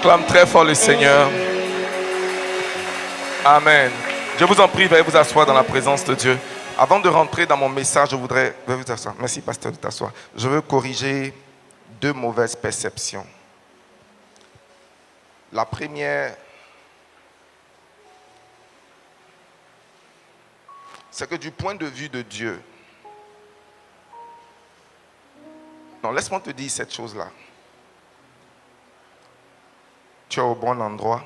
acclame très fort le Seigneur. Amen. Je vous en prie, veuillez vous asseoir dans la présence de Dieu. Avant de rentrer dans mon message, je voudrais... Veuillez vous asseoir. Merci, pasteur, de t'asseoir. Je veux corriger 2 mauvaises perceptions. La première, c'est que du point de vue de Dieu... Non, laisse-moi te dire cette chose-là. Tu es au bon endroit.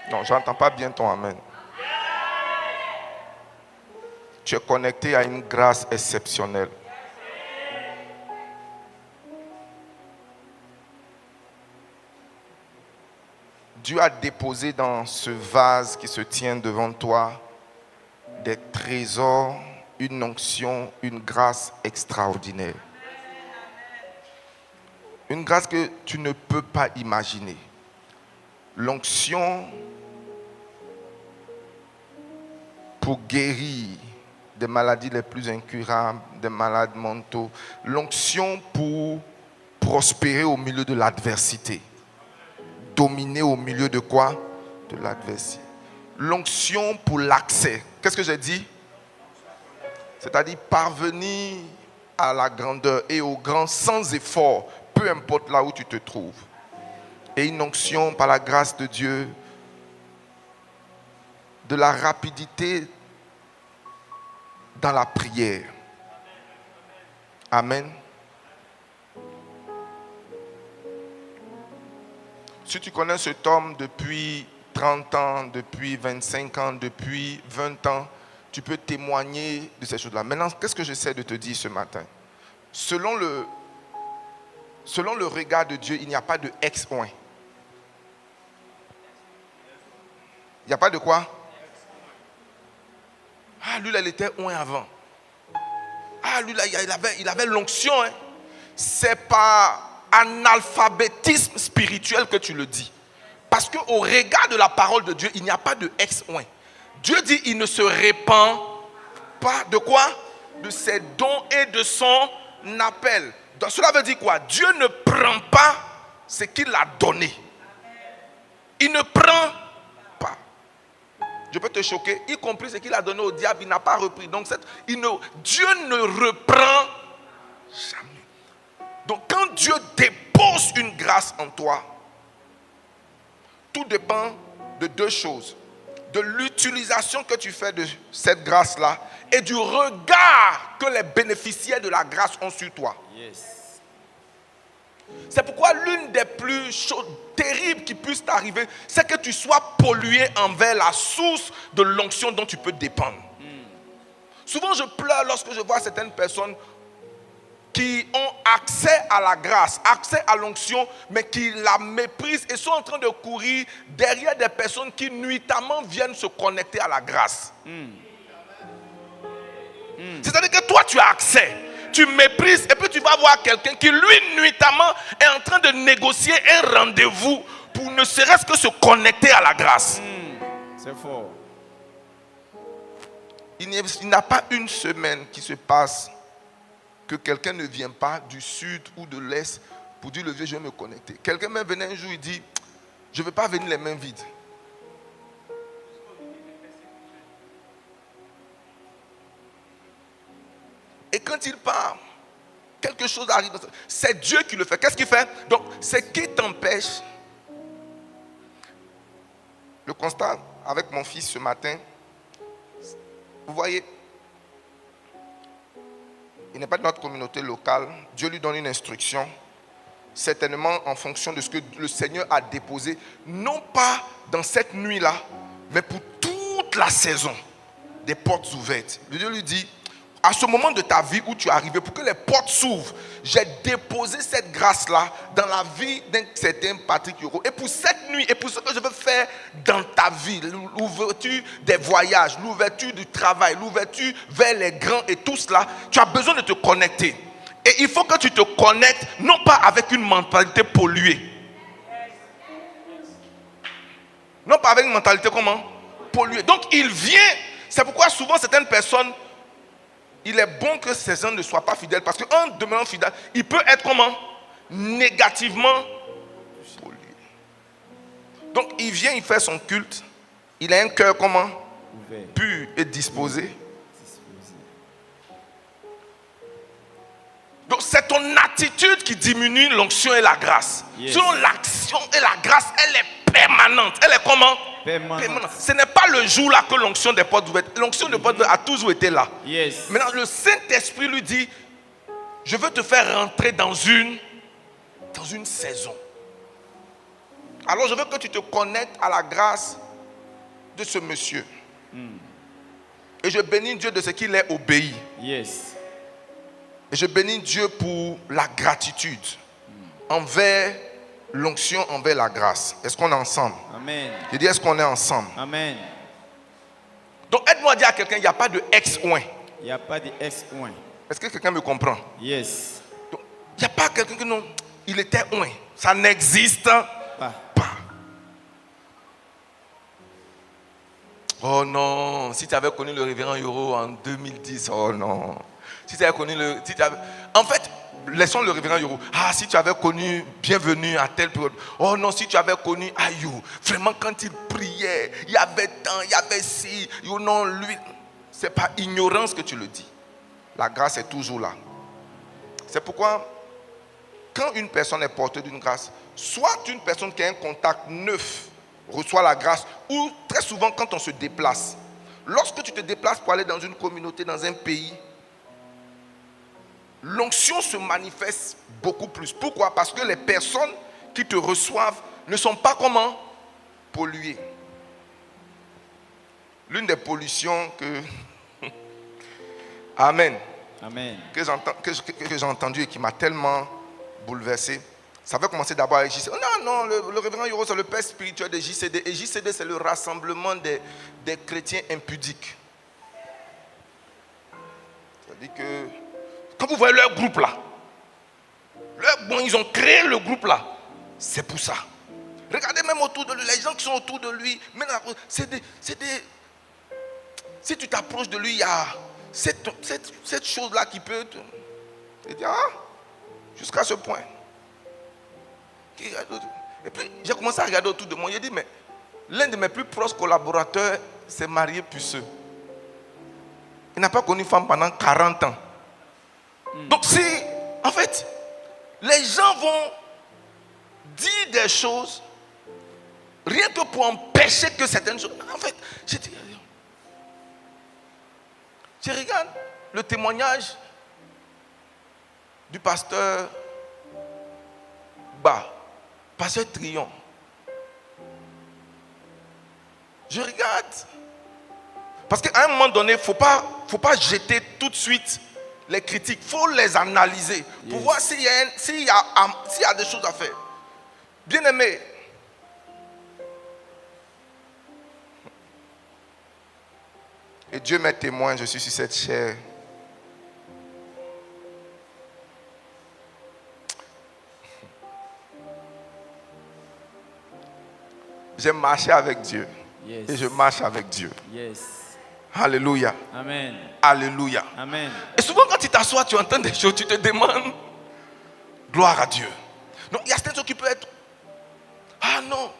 Non, je n'entends pas bien ton amen. Tu es connecté à une grâce exceptionnelle. Dieu a déposé dans ce vase qui se tient devant toi des trésors, une onction, une grâce extraordinaire. Une grâce que tu ne peux pas imaginer. L'onction pour guérir des maladies les plus incurables, des malades mentaux. L'onction pour prospérer au milieu de l'adversité. Dominer au milieu de quoi? De l'adversité. L'onction pour l'accès. Qu'est-ce que j'ai dit? C'est-à-dire parvenir à la grandeur et au grand sans effort, peu importe là où tu te trouves. Et une onction par la grâce de Dieu, de la rapidité dans la prière. Amen. Si tu connais cet homme depuis 30 ans, depuis 25 ans, depuis 20 ans, tu peux témoigner de ces choses-là. Maintenant, qu'est-ce que j'essaie de te dire ce matin? Selon le regard de Dieu, il n'y a pas de ex-oin. Il n'y a pas de quoi? Ah, lui, là, il était oin avant. Ah, lui, là, il avait l'onction. Hein. C'est par analphabétisme spirituel que tu le dis. Parce qu'au regard de la parole de Dieu, il n'y a pas de ex-oin. Dieu dit, il ne se répand pas de quoi? De ses dons et de son appel. Donc, cela veut dire quoi? Dieu ne prend pas ce qu'il a donné. Il ne prend pas. Je peux te choquer, y compris ce qu'il a donné au diable, il n'a pas repris. Donc, Dieu ne reprend jamais. Donc, quand Dieu dépose une grâce en toi, tout dépend de 2 choses. De l'utilisation que tu fais de cette grâce-là et du regard que les bénéficiaires de la grâce ont sur toi. Yes. C'est pourquoi l'une des plus choses terribles qui puissent t'arriver, c'est que tu sois pollué envers la source de l'onction dont tu peux dépendre. Souvent je pleure lorsque je vois certaines personnes qui ont accès à la grâce, accès à l'onction, mais qui la méprisent et sont en train de courir derrière des personnes qui nuitamment viennent se connecter à la grâce. C'est-à-dire que toi tu as accès, tu méprises et puis tu vas voir quelqu'un qui lui nuitamment est en train de négocier un rendez-vous pour ne serait-ce que se connecter à la grâce. C'est fort. Il n'y a pas une semaine qui se passe que quelqu'un ne vient pas du sud ou de l'est pour dire le vieux, je vais me connecter. Quelqu'un même venait un jour, il dit, je ne veux pas venir les mains vides. Et quand il part, quelque chose arrive. C'est Dieu qui le fait. Qu'est-ce qu'il fait? Donc, c'est qui t'empêche. Le constat avec mon fils ce matin, vous voyez, il n'est pas de notre communauté locale. Dieu lui donne une instruction, certainement en fonction de ce que le Seigneur a déposé, non pas dans cette nuit-là, mais pour toute la saison, des portes ouvertes. Dieu lui dit, à ce moment de ta vie où tu es arrivé, pour que les portes s'ouvrent, j'ai déposé cette grâce-là dans la vie d'un certain Patrick Yoro. Et pour cette nuit, et pour ce que je veux faire dans ta vie, l'ouverture des voyages, l'ouverture du travail, l'ouverture vers les grands et tout cela, tu as besoin de te connecter. Et il faut que tu te connectes, non pas avec une mentalité polluée. Non pas avec une mentalité comment? Polluée. Donc il vient, c'est pourquoi souvent certaines personnes, il est bon que ces gens ne soient pas fidèles. Parce qu'en demeurant fidèle, il peut être comment? Négativement pollué. Donc il vient, il fait son culte. Il a un cœur comment? Ouvert. Pur et disposé. Donc c'est ton attitude qui diminue l'onction et la grâce. Yes. Sinon l'action et la grâce, elle est permanente. Elle est comment? Permanente. Ce n'est pas le jour là que l'onction des portes ouvertes. L'onction des portes ouvertes a toujours été là. Yes. Maintenant le Saint-Esprit lui dit, je veux te faire rentrer dans une saison. Alors je veux que tu te connectes à la grâce de ce monsieur. Et je bénis Dieu de ce qu'il est obéi. Yes. Et je bénis Dieu pour la gratitude envers l'onction, envers la grâce. Est-ce qu'on est ensemble? Amen. Je dis, est-ce qu'on est ensemble? Amen. Donc aide-moi à dire à quelqu'un, il n'y a pas de ex-oin. Il n'y a pas de ex-oin. Est-ce que quelqu'un me comprend? Yes. Donc, il n'y a pas quelqu'un qui non, il était oin. Ça n'existe Pas. pas. Oh non, si tu avais connu le révérend Yoro en 2010, oh non. Si tu avais connu le... En fait, laissons le révérend Yoro. Ah, si tu avais connu bienvenue à telle période. Oh non, si tu avais connu Ayou. Vraiment, quand il priait, il y avait tant, il y avait ci. You know, lui, c'est pas ignorance que tu le dis. La grâce est toujours là. C'est pourquoi, quand une personne est porteuse d'une grâce, soit une personne qui a un contact neuf reçoit la grâce, ou très souvent quand on se déplace. Lorsque tu te déplaces pour aller dans une communauté, dans un pays, l'onction se manifeste beaucoup plus. Pourquoi? Parce que les personnes qui te reçoivent ne sont pas comment? Polluées. L'une des pollutions que... Amen. Amen. Que j'ai entendu et qui m'a tellement bouleversé. Ça va commencer d'abord avec JCD. Non, le révérend Yoro, c'est le père spirituel de JCD. Et JCD, c'est le rassemblement des chrétiens impudiques. C'est-à-dire que, quand vous voyez leur groupe là, ils ont créé le groupe là, c'est pour ça. Regardez même autour de lui, les gens qui sont autour de lui, c'est des... Si tu t'approches de lui, il y a cette chose-là qui peut te dire, jusqu'à ce point. Et puis, j'ai commencé à regarder autour de moi. J'ai dit, mais l'un de mes plus proches collaborateurs s'est marié puceux. Il n'a pas connu une femme pendant 40 ans. Donc, si, en fait, les gens vont dire des choses rien que pour empêcher que certaines choses. En fait, je regarde le témoignage du pasteur pasteur Trion. Je regarde. Parce qu'à un moment donné, il ne faut pas jeter tout de suite les critiques. Il faut les analyser pour voir s'il y a des choses à faire. Bien aimé, et Dieu m'est témoin, je suis sur cette chair. J'ai marché avec Dieu. Yes. Et je marche avec Dieu. Yes. Alléluia. Amen. Alléluia. Amen. Et souvent quand tu t'assois, tu entends des choses, tu te demandes, gloire à Dieu. Donc il y a certaines choses qui peuvent être, ah non.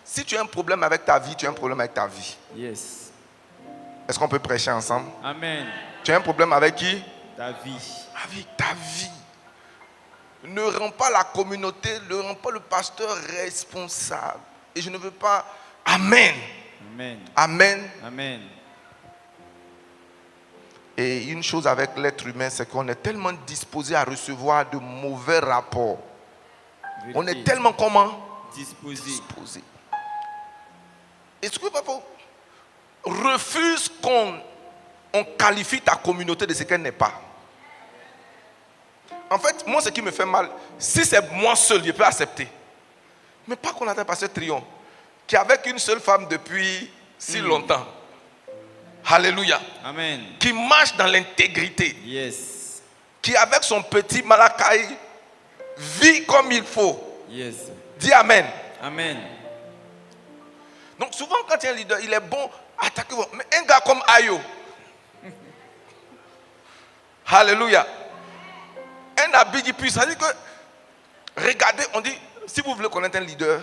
Si tu as un problème avec ta vie, tu as un problème avec ta vie. Yes. Est-ce qu'on peut prêcher ensemble? Amen. Tu as un problème avec qui? Ta vie. Avec ta vie. Ne rends pas la communauté, ne rends pas le pasteur responsable. Et je ne veux pas... Amen. Amen. Amen. Amen. Et une chose avec l'être humain, c'est qu'on est tellement disposé à recevoir de mauvais rapports. Vérité. On est tellement comment? Disposé. Est-ce que papa refuse qu'on qualifie ta communauté de ce qu'elle n'est pas? En fait, moi, ce qui me fait mal, si c'est moi seul, je peux accepter. Mais pas qu'on attend pasteur Trion, qui est avec une seule femme depuis si longtemps. Alléluia. Amen. Qui marche dans l'intégrité. Yes. Qui avec son petit Malakai vit comme il faut. Yes. Dis Amen. Amen. Donc souvent quand il y a un leader, il est bon, attaquez-vous. Mais un gars comme Ayo. Alléluia. Un habit qui puisse, ça dit que, regardez, on dit, si vous voulez connaître un leader,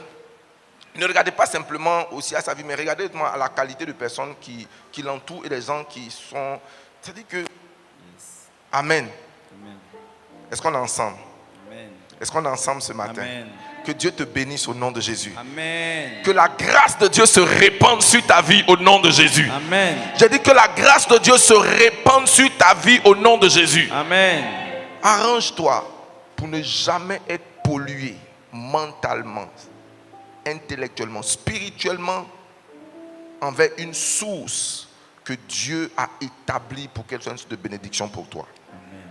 Ne regardez pas simplement aussi à sa vie, mais regardez à la qualité de personnes qui l'entourent et les gens qui sont... C'est-à-dire que... Amen. Amen. Est-ce qu'on est ensemble? Amen. Est-ce qu'on est ensemble ce matin? Amen. Que Dieu te bénisse au nom de Jésus. Amen. Que la grâce de Dieu se répande sur ta vie au nom de Jésus. Amen. J'ai dit que la grâce de Dieu se répande sur ta vie au nom de Jésus. Amen. Arrange-toi pour ne jamais être pollué mentalement, intellectuellement, spirituellement envers une source que Dieu a établie pour qu'elle soit une source de bénédiction pour toi. Amen.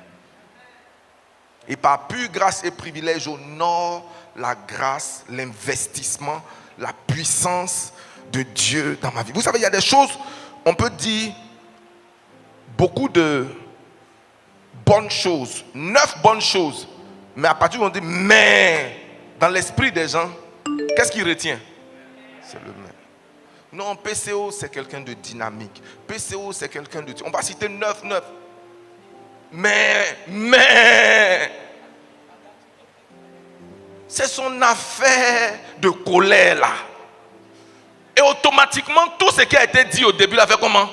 Et par pure grâce et privilège, honore la grâce, l'investissement, la puissance de Dieu dans ma vie. Vous savez, il y a des choses, on peut dire beaucoup de bonnes choses, 9 bonnes choses, mais à partir du moment où on dit mais, dans l'esprit des gens, qu'est-ce qui retient? C'est le mais. Non, PCO, c'est quelqu'un de dynamique. PCO, c'est quelqu'un de... On va citer 9. Mais... C'est son affaire de colère là. Et automatiquement, tout ce qui a été dit au début, il a fait comment?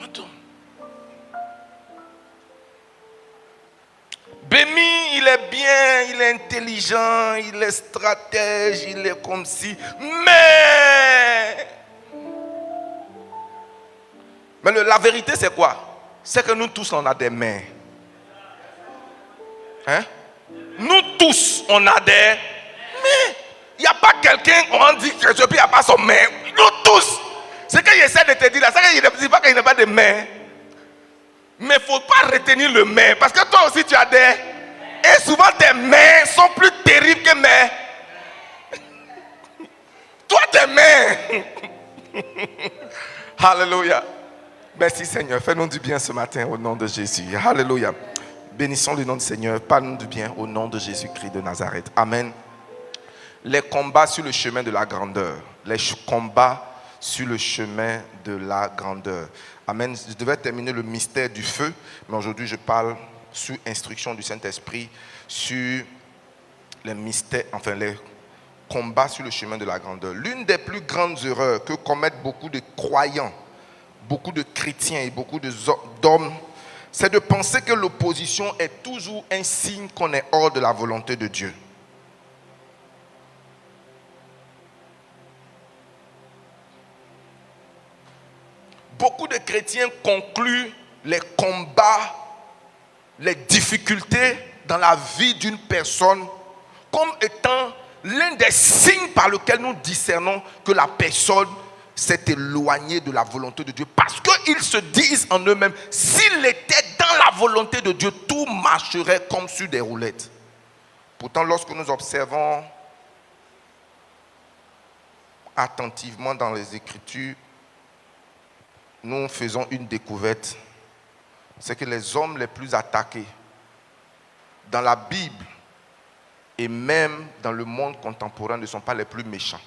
Attends. Bémi, il est bien, il est intelligent, il est stratège, il est comme si. Mais la vérité, c'est quoi? C'est que nous tous, on a des mains. Hein? Nous tous, on a des mains. Il n'y a pas quelqu'un, on dit que ce pays n'a pas son main. Nous tous. C'est qu'il essaie de te dire là, c'est qu'il ne dit pas qu'il n'a pas de main. Mais il ne faut pas retenir le main. Parce que toi aussi, tu as des... Et souvent, tes mains sont plus terribles que mes... Toi, tes mains. Alléluia. Merci Seigneur. Fais-nous du bien ce matin au nom de Jésus. Alléluia. Bénissons le nom du Seigneur. Parle-nous du bien au nom de Jésus-Christ de Nazareth. Amen. Les combats sur le chemin de la grandeur. Les combats sur le chemin de la grandeur. Amen. Je devais terminer le mystère du feu, mais aujourd'hui je parle sous instruction du Saint-Esprit sur les mystères, enfin les combats sur le chemin de la grandeur. L'une des plus grandes erreurs que commettent beaucoup de croyants, beaucoup de chrétiens et beaucoup d'hommes, c'est de penser que l'opposition est toujours un signe qu'on est hors de la volonté de Dieu. Beaucoup de chrétiens concluent les combats, les difficultés dans la vie d'une personne comme étant l'un des signes par lesquels nous discernons que la personne s'est éloignée de la volonté de Dieu. Parce qu'ils se disent en eux-mêmes, s'il était dans la volonté de Dieu, tout marcherait comme sur des roulettes. Pourtant, lorsque nous observons attentivement dans les Écritures, nous faisons une découverte. C'est que les hommes les plus attaqués dans la Bible et même dans le monde contemporain ne sont pas les plus méchants.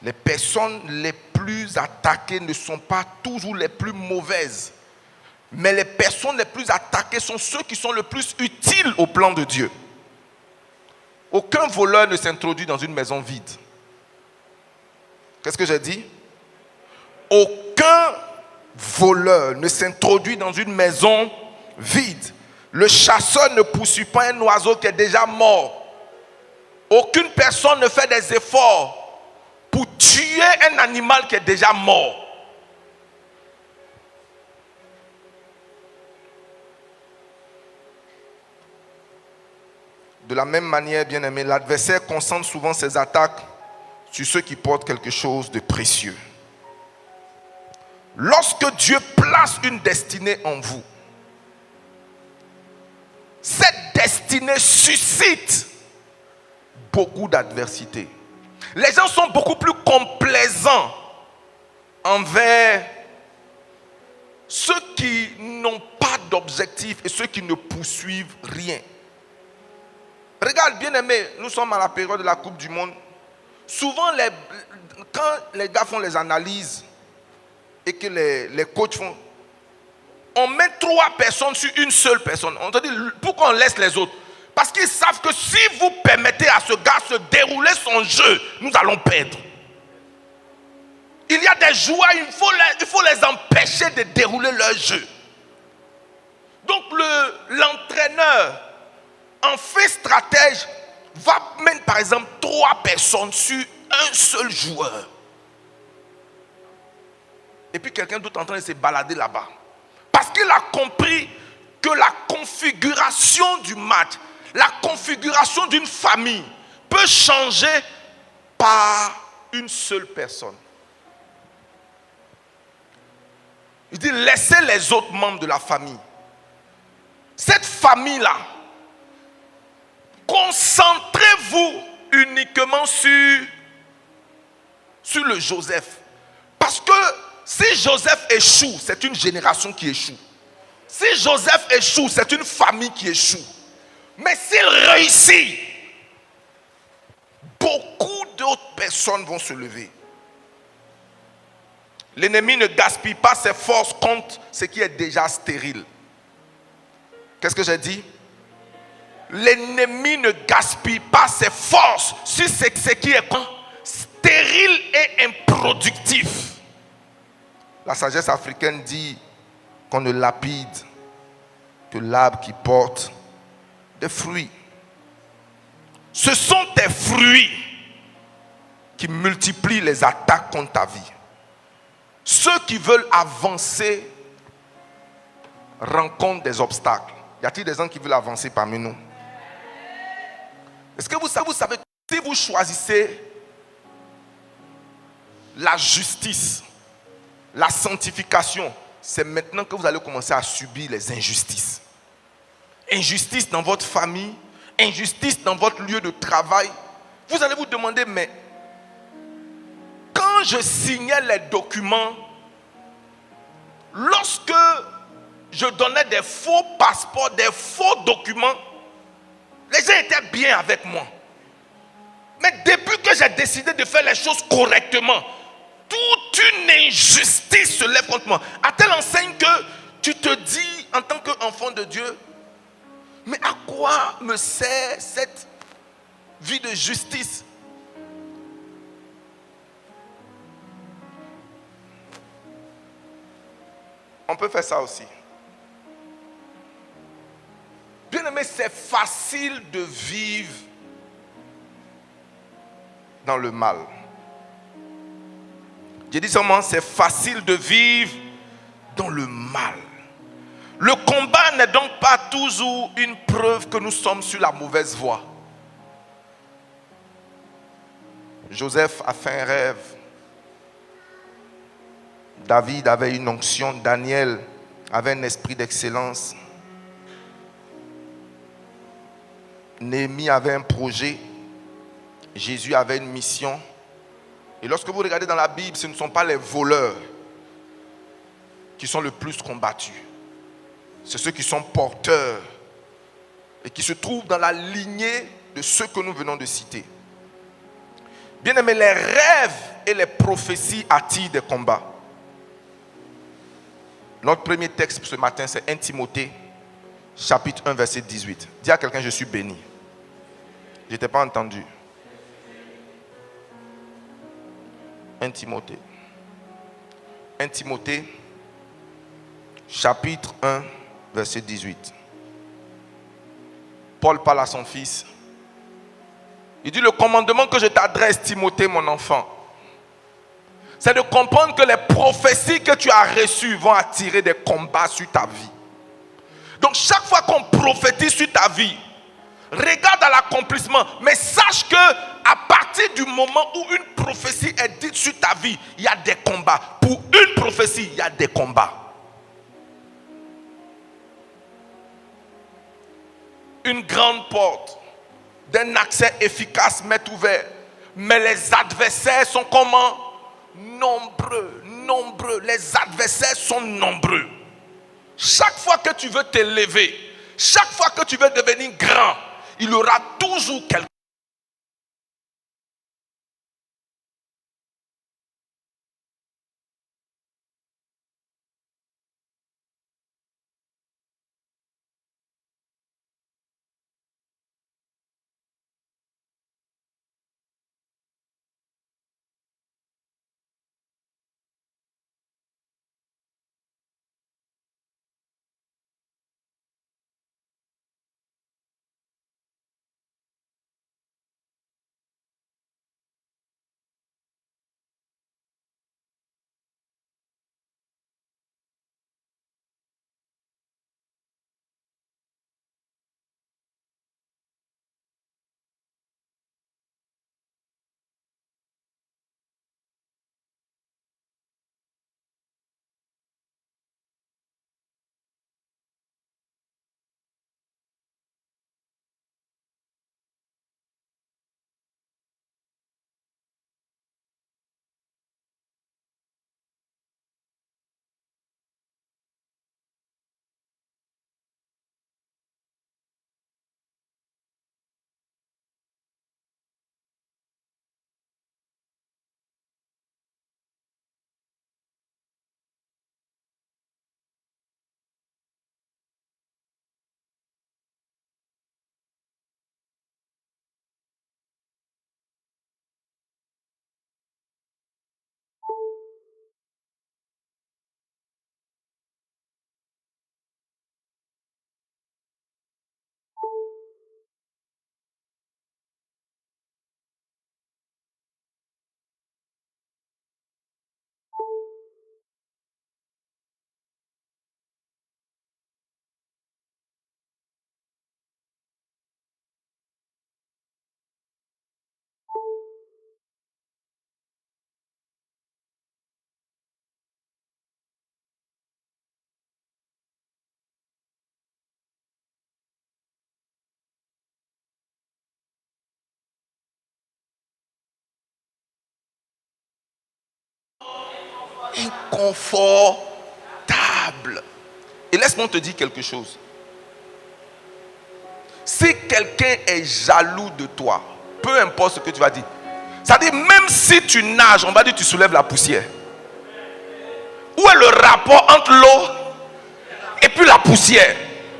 Les personnes les plus attaquées ne sont pas toujours les plus mauvaises. Mais les personnes les plus attaquées sont ceux qui sont le plus utiles au plan de Dieu. Aucun voleur ne s'introduit dans une maison vide. Qu'est-ce que j'ai dit? Aucun voleur ne s'introduit dans une maison vide. Le chasseur ne poursuit pas un oiseau qui est déjà mort. Aucune personne ne fait des efforts pour tuer un animal qui est déjà mort. De la même manière, bien-aimé, l'adversaire concentre souvent ses attaques sur ceux qui portent quelque chose de précieux. Lorsque Dieu place une destinée en vous, cette destinée suscite beaucoup d'adversité. Les gens sont beaucoup plus complaisants envers ceux qui n'ont pas d'objectif et ceux qui ne poursuivent rien. Regarde, bien-aimé, nous sommes à la période de la Coupe du Monde. Souvent, quand les gars font les analyses et que les coachs font, on met 3 personnes sur une seule personne. On te dit, pourquoi on laisse les autres? Parce qu'ils savent que si vous permettez à ce gars de se dérouler son jeu, nous allons perdre. Il y a des joueurs, il faut les empêcher de dérouler leur jeu. Donc l'entraîneur, en fait stratège, va mettre par exemple 3 personnes sur un seul joueur. Et puis quelqu'un d'autre est en train de se balader là-bas. Parce qu'il a compris que la configuration du match, la configuration d'une famille peut changer par une seule personne. Il dit, laissez les autres membres de la famille. Cette famille-là, concentrez-vous uniquement sur le Joseph. Parce que si Joseph échoue, c'est une génération qui échoue. Si Joseph échoue, c'est une famille qui échoue. Mais s'il réussit, beaucoup d'autres personnes vont se lever. L'ennemi ne gaspille pas ses forces contre ce qui est déjà stérile. Qu'est-ce que j'ai dit? L'ennemi ne gaspille pas ses forces sur ce qui est stérile et improductif. La sagesse africaine dit qu'on ne lapide que l'arbre qui porte des fruits. Ce sont tes fruits qui multiplient les attaques contre ta vie. Ceux qui veulent avancer rencontrent des obstacles. Y a-t-il des gens qui veulent avancer parmi nous? Est-ce que vous savez, si vous choisissez la justice, la sanctification, c'est maintenant que vous allez commencer à subir les injustices. Injustice dans votre famille, injustice dans votre lieu de travail. Vous allez vous demander, mais quand je signais les documents, lorsque je donnais des faux passeports, des faux documents, les gens étaient bien avec moi. Mais depuis que j'ai décidé de faire les choses correctement, toute une injustice se lève contre moi. À telle enseigne que tu te dis, en tant qu'enfant de Dieu, mais à quoi me sert cette vie de justice? On peut faire ça aussi. Bien aimé, c'est facile de vivre dans le mal. J'ai dit seulement, c'est facile de vivre dans le mal. Le combat n'est donc pas toujours une preuve que nous sommes sur la mauvaise voie. Joseph a fait un rêve. David avait une onction. Daniel avait un esprit d'excellence. Néhémie avait un projet. Jésus avait une mission. Et lorsque vous regardez dans la Bible, ce ne sont pas les voleurs qui sont le plus combattus. C'est ceux qui sont porteurs et qui se trouvent dans la lignée de ceux que nous venons de citer. Bien aimé, les rêves et les prophéties attirent des combats. Notre premier texte ce matin, c'est 1 Timothée, chapitre 1, verset 18. Dis à quelqu'un, je suis béni. Je ne t'ai pas entendu. 1 Timothée. 1 Timothée, chapitre 1, verset 18. Paul parle à son fils. Il dit, le commandement que je t'adresse, Timothée, mon enfant, c'est de comprendre que les prophéties que tu as reçues vont attirer des combats sur ta vie. Donc chaque fois qu'on prophétise sur ta vie, regarde à l'accomplissement, mais sache que à partir du moment où une prophétie est dite sur ta vie, il y a des combats. Pour une prophétie, il y a des combats. Une grande porte d'un accès efficace m'est ouverte, mais les adversaires sont comment? Nombreux. Les adversaires sont nombreux. Chaque fois que tu veux t'élever, chaque fois que tu veux devenir grand, il y aura toujours quelqu'un inconfortable. Et laisse-moi te dire quelque chose. Si quelqu'un est jaloux de toi, peu importe ce que tu vas dire, c'est-à-dire même si tu nages, on va dire que tu soulèves la poussière. Où est le rapport entre l'eau et puis la poussière?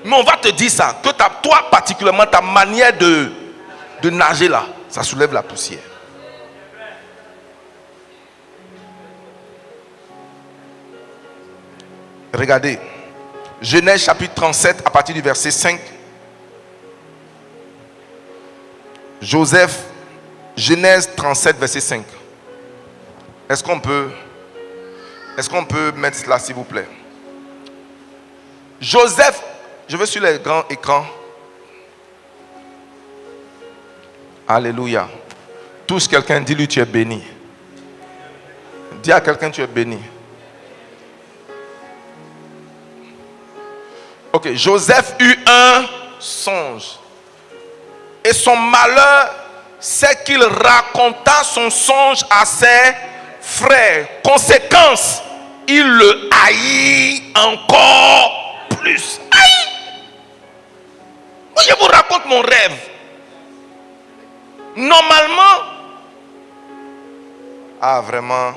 Mais on va te dire ça, que toi particulièrement, ta manière de nager là, ça soulève la poussière. Regardez, Genèse chapitre 37 à partir du verset 5. Joseph, Genèse 37 verset 5. Est-ce qu'on peut mettre cela s'il vous plaît? Joseph, je vais sur les grands écrans. Alléluia. Touche quelqu'un, dis-lui tu es béni. Dis à quelqu'un tu es béni. Ok, Joseph eut un songe. Et son malheur, c'est qu'il raconta son songe à ses frères. Conséquence, il le haït encore plus. Aïe! Moi, je vous raconte mon rêve. Normalement, vraiment,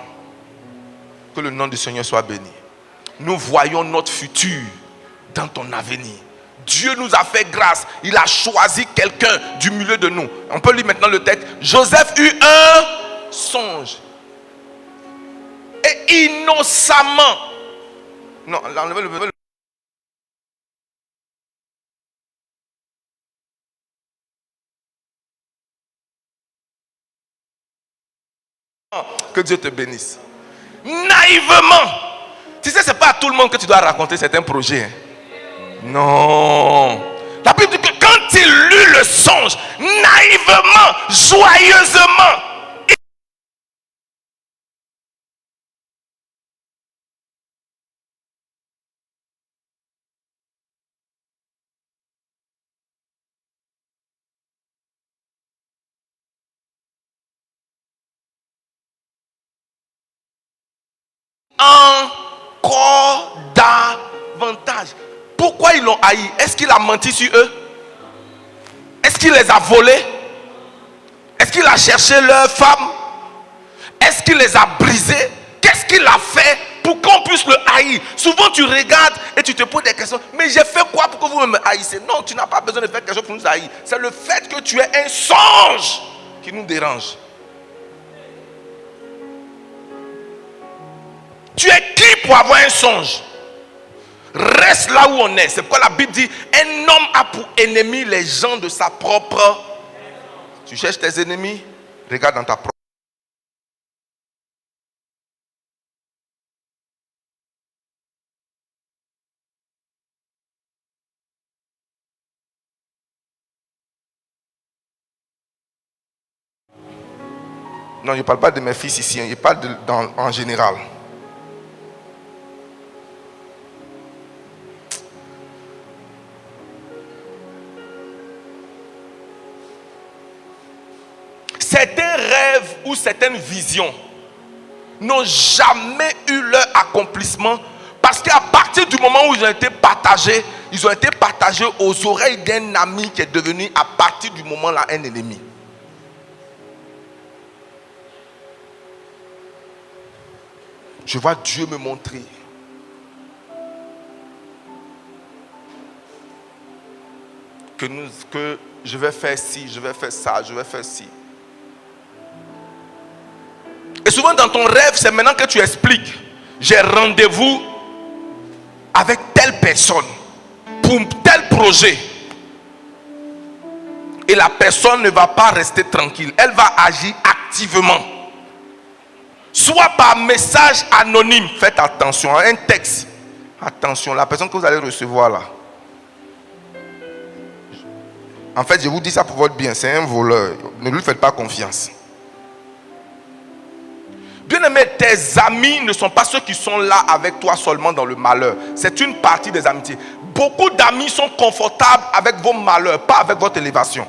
que le nom du Seigneur soit béni. Nous voyons notre futur dans ton avenir. Dieu nous a fait grâce. Il a choisi quelqu'un du milieu de nous. On peut lire maintenant le texte. Joseph eut un songe. Et innocemment. Non, enlevez le. Que Dieu te bénisse. Naïvement. Tu sais, c'est pas à tout le monde que tu dois raconter certains projets. Hein. Non. La Bible dit que quand il lut le songe, naïvement, joyeusement, encore davantage. Pourquoi ils l'ont haï? Est-ce qu'il a menti sur eux? Est-ce qu'il les a volés? Est-ce qu'il a cherché leurs femmes? Est-ce qu'il les a brisés? Qu'est-ce qu'il a fait pour qu'on puisse le haïr? Souvent tu regardes et tu te poses des questions. Mais j'ai fait quoi pour que vous me haïssez? Non, tu n'as pas besoin de faire quelque chose pour nous haïr. C'est le fait que tu aies un songe qui nous dérange. Tu es qui pour avoir un songe? Reste là où on est. C'est pourquoi la Bible dit un homme a pour ennemi les gens de sa propre. Tu cherches tes ennemis, regarde dans ta propre. Non, je ne parle pas de mes fils ici, je parle en général. Certains rêves ou certaines visions n'ont jamais eu leur accomplissement parce qu'à partir du moment où ils ont été partagés aux oreilles d'un ami qui est devenu à partir du moment là un ennemi. Je vois Dieu me montrer que je vais faire ci, je vais faire ça, je vais faire ci. Et souvent dans ton rêve, c'est maintenant que tu expliques. J'ai rendez-vous avec telle personne pour tel projet. Et la personne ne va pas rester tranquille. Elle va agir activement. Soit par message anonyme. Faites attention à un texte. Attention, la personne que vous allez recevoir là. En fait, je vous dis ça pour votre bien. C'est un voleur. Ne lui faites pas confiance. Bien-aimé, tes amis ne sont pas ceux qui sont là avec toi seulement dans le malheur. C'est une partie des amitiés. Beaucoup d'amis sont confortables avec vos malheurs, pas avec votre élévation.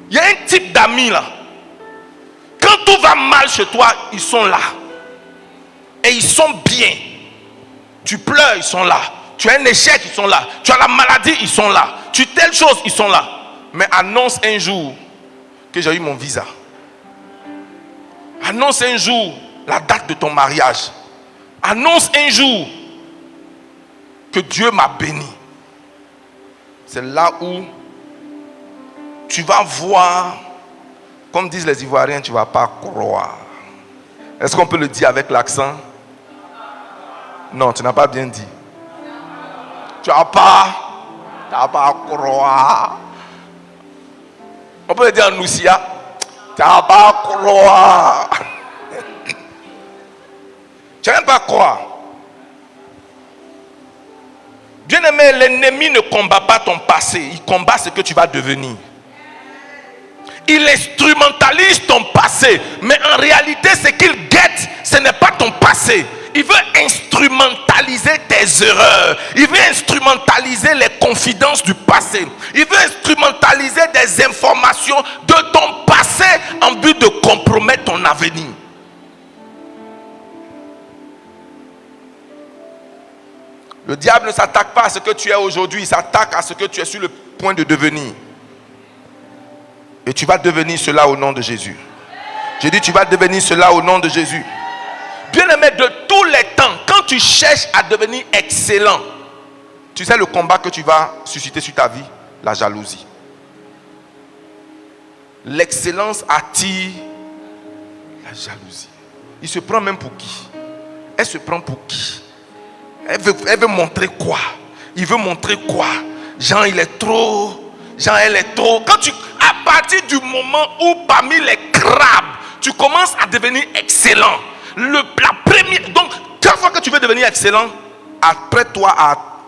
Il y a un type d'amis là. Quand tout va mal chez toi, ils sont là. et ils sont bien. Tu pleures, ils sont là. Tu as un échec, ils sont là. Tu as la maladie, ils sont là. Tu telle chose, ils sont là. Mais annonce un jour que j'ai eu mon visa. Annonce un jour la date de ton mariage. Annonce un jour que Dieu m'a béni. C'est là où tu vas voir, comme disent les Ivoiriens, tu ne vas pas croire. Est-ce qu'on peut le dire avec l'accent? Non, tu n'as pas bien dit. Tu n'as pas croire. On peut le dire en Noussia. Tu n'as pas croire. Tu n'as même pas croire. Bien-aimé, l'ennemi ne combat pas ton passé. Il combat ce que tu vas devenir. Il instrumentalise ton passé. Mais en réalité, ce qu'il guette, ce n'est pas ton passé. Il veut instrumentaliser tes erreurs. Il veut instrumentaliser les confidences du passé. Il veut instrumentaliser des informations de ton passé en but de compromettre ton avenir. Le diable ne s'attaque pas à ce que tu es aujourd'hui. Il s'attaque à ce que tu es sur le point de devenir. Et tu vas devenir cela au nom de Jésus. J'ai dit tu vas devenir cela au nom de Jésus. Bien-aimé, de tous les temps, quand tu cherches à devenir excellent, tu sais le combat que tu vas susciter sur ta vie? La jalousie. L'excellence attire la jalousie. Il se prend même pour qui? Elle se prend pour qui? Elle veut montrer quoi? Il veut montrer quoi? Jean, il est trop. Jean, elle est trop. À partir du moment où parmi les crabes, tu commences à devenir excellent. Donc, chaque fois que tu veux devenir excellent, après toi,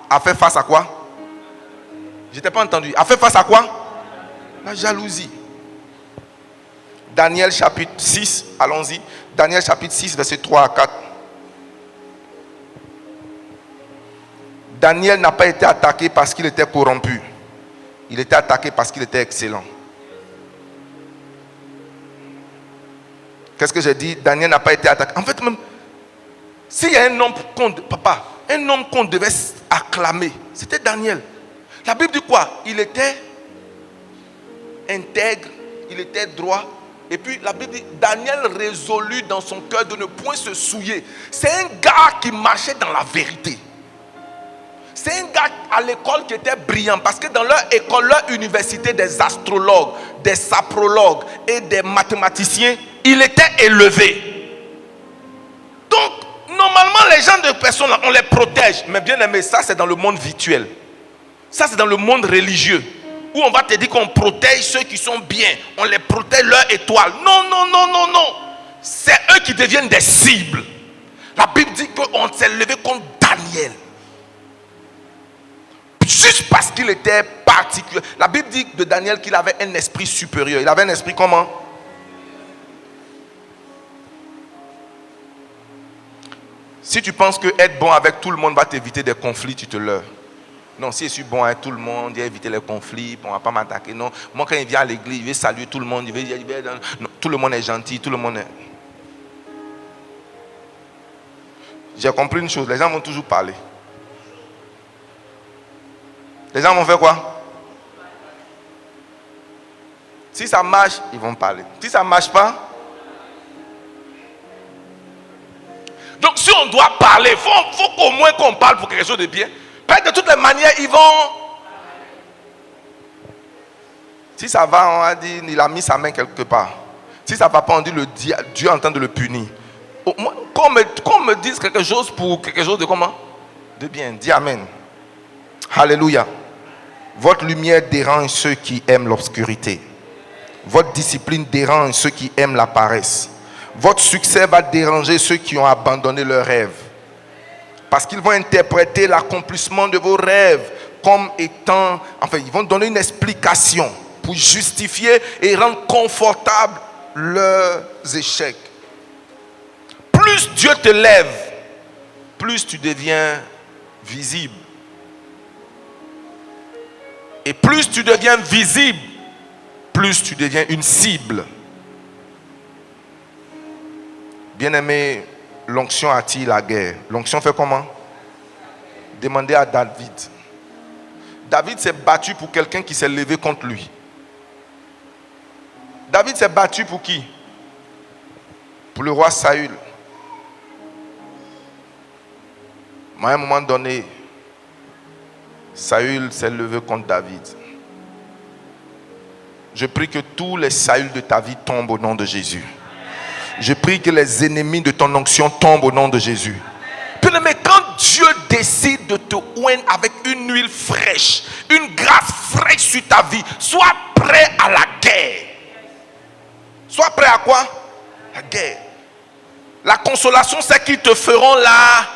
à faire face à quoi? Je t'ai pas entendu. À faire face à quoi? La jalousie. Daniel chapitre 6, allons-y. Daniel chapitre 6, verset 3 à 4. Daniel n'a pas été attaqué parce qu'il était corrompu. Il était attaqué parce qu'il était excellent. Qu'est-ce que j'ai dit? Daniel n'a pas été attaqué. En fait, même, s'il y a un homme qu'on devait acclamer, c'était Daniel. La Bible dit quoi? Il était intègre, il était droit. Et puis la Bible dit, Daniel résolut dans son cœur de ne point se souiller. C'est un gars qui marchait dans la vérité. C'est un gars à l'école qui était brillant parce que dans leur école, leur université, des astrologues, des saprologues et des mathématiciens, il était élevé. Donc, normalement, les gens de personnes là, on les protège. Mais bien aimé, ça c'est dans le monde virtuel. Ça c'est dans le monde religieux. Où on va te dire qu'on protège ceux qui sont bien. On les protège leur étoile. Non, non, non, non, non. C'est eux qui deviennent des cibles. La Bible dit qu'on s'est levé contre Daniel. Juste parce qu'il était particulier. La Bible dit de Daniel qu'il avait un esprit supérieur. Il avait un esprit comment? Si tu penses que être bon avec tout le monde va t'éviter des conflits, tu te leurres. Non, si je suis bon avec tout le monde, il va éviter les conflits, on ne va pas m'attaquer. Non, moi quand il vient à l'église, il veut saluer tout le monde. Non, tout le monde est gentil, tout le monde est... J'ai compris une chose, les gens vont toujours parler. Les gens vont faire quoi? Si ça marche, ils vont parler. Si ça ne marche pas... Donc si on doit parler, il faut qu'au moins qu'on parle pour quelque chose de bien. Parce que de toutes les manières, ils vont... Si ça va, on va dire, il a mis sa main quelque part. Si ça ne va pas, on dit, Dieu est en train de le punir. Qu'on me dise quelque chose pour quelque chose de comment? De bien. Dis Amen. Alléluia. Votre lumière dérange ceux qui aiment l'obscurité. Votre discipline dérange ceux qui aiment la paresse. Votre succès va déranger ceux qui ont abandonné leurs rêves. Parce qu'ils vont interpréter l'accomplissement de vos rêves comme étant... Enfin, ils vont donner une explication pour justifier et rendre confortable leurs échecs. Plus Dieu te lève, plus tu deviens visible. Et plus tu deviens visible, plus tu deviens une cible. Bien-aimé, l'onction attire la guerre. L'onction fait comment? Demandez à David. David s'est battu pour quelqu'un qui s'est levé contre lui. David s'est battu pour qui? Pour le roi Saül. Mais à un moment donné, Saül s'est levé contre David. Je prie que tous les Saül de ta vie tombent au nom de Jésus. Je prie que les ennemis de ton onction tombent au nom de Jésus. Bien-aimé, quand Dieu décide de te oindre avec une huile fraîche, une grâce fraîche sur ta vie, sois prêt à la guerre. Sois prêt à quoi? La guerre. La consolation, c'est qu'ils te feront la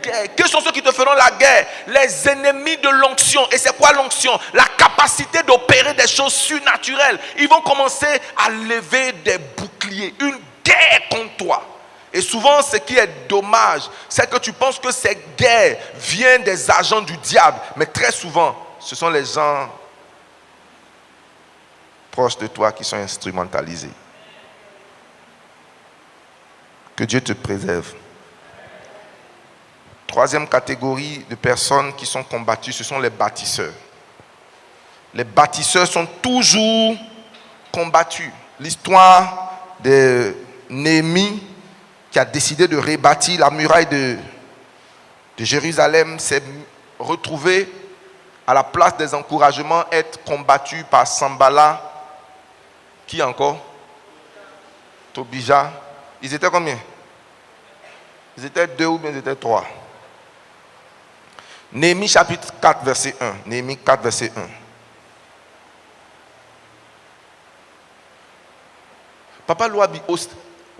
guerre. Quels sont ceux qui te feront la guerre? Les ennemis de l'onction. Et c'est quoi l'onction? La capacité d'opérer des choses surnaturelles. Ils vont commencer à lever des boucliers. Une guerre contre toi. Et souvent, ce qui est dommage, c'est que tu penses que cette guerre vient des agents du diable. Mais très souvent, ce sont les gens proches de toi qui sont instrumentalisés. Que Dieu te préserve. Troisième catégorie de personnes qui sont combattues, ce sont les bâtisseurs. Les bâtisseurs sont toujours combattus. L'histoire de Néhémie, qui a décidé de rebâtir la muraille de Jérusalem, s'est retrouvé à la place des encouragements, être combattu par Sanballat. Qui encore? Tobija. Ils étaient combien? Ils étaient 2 ou bien ils étaient 3? Néhémie chapitre 4 verset 1. Néhémie 4 verset 1. Papa Louabi,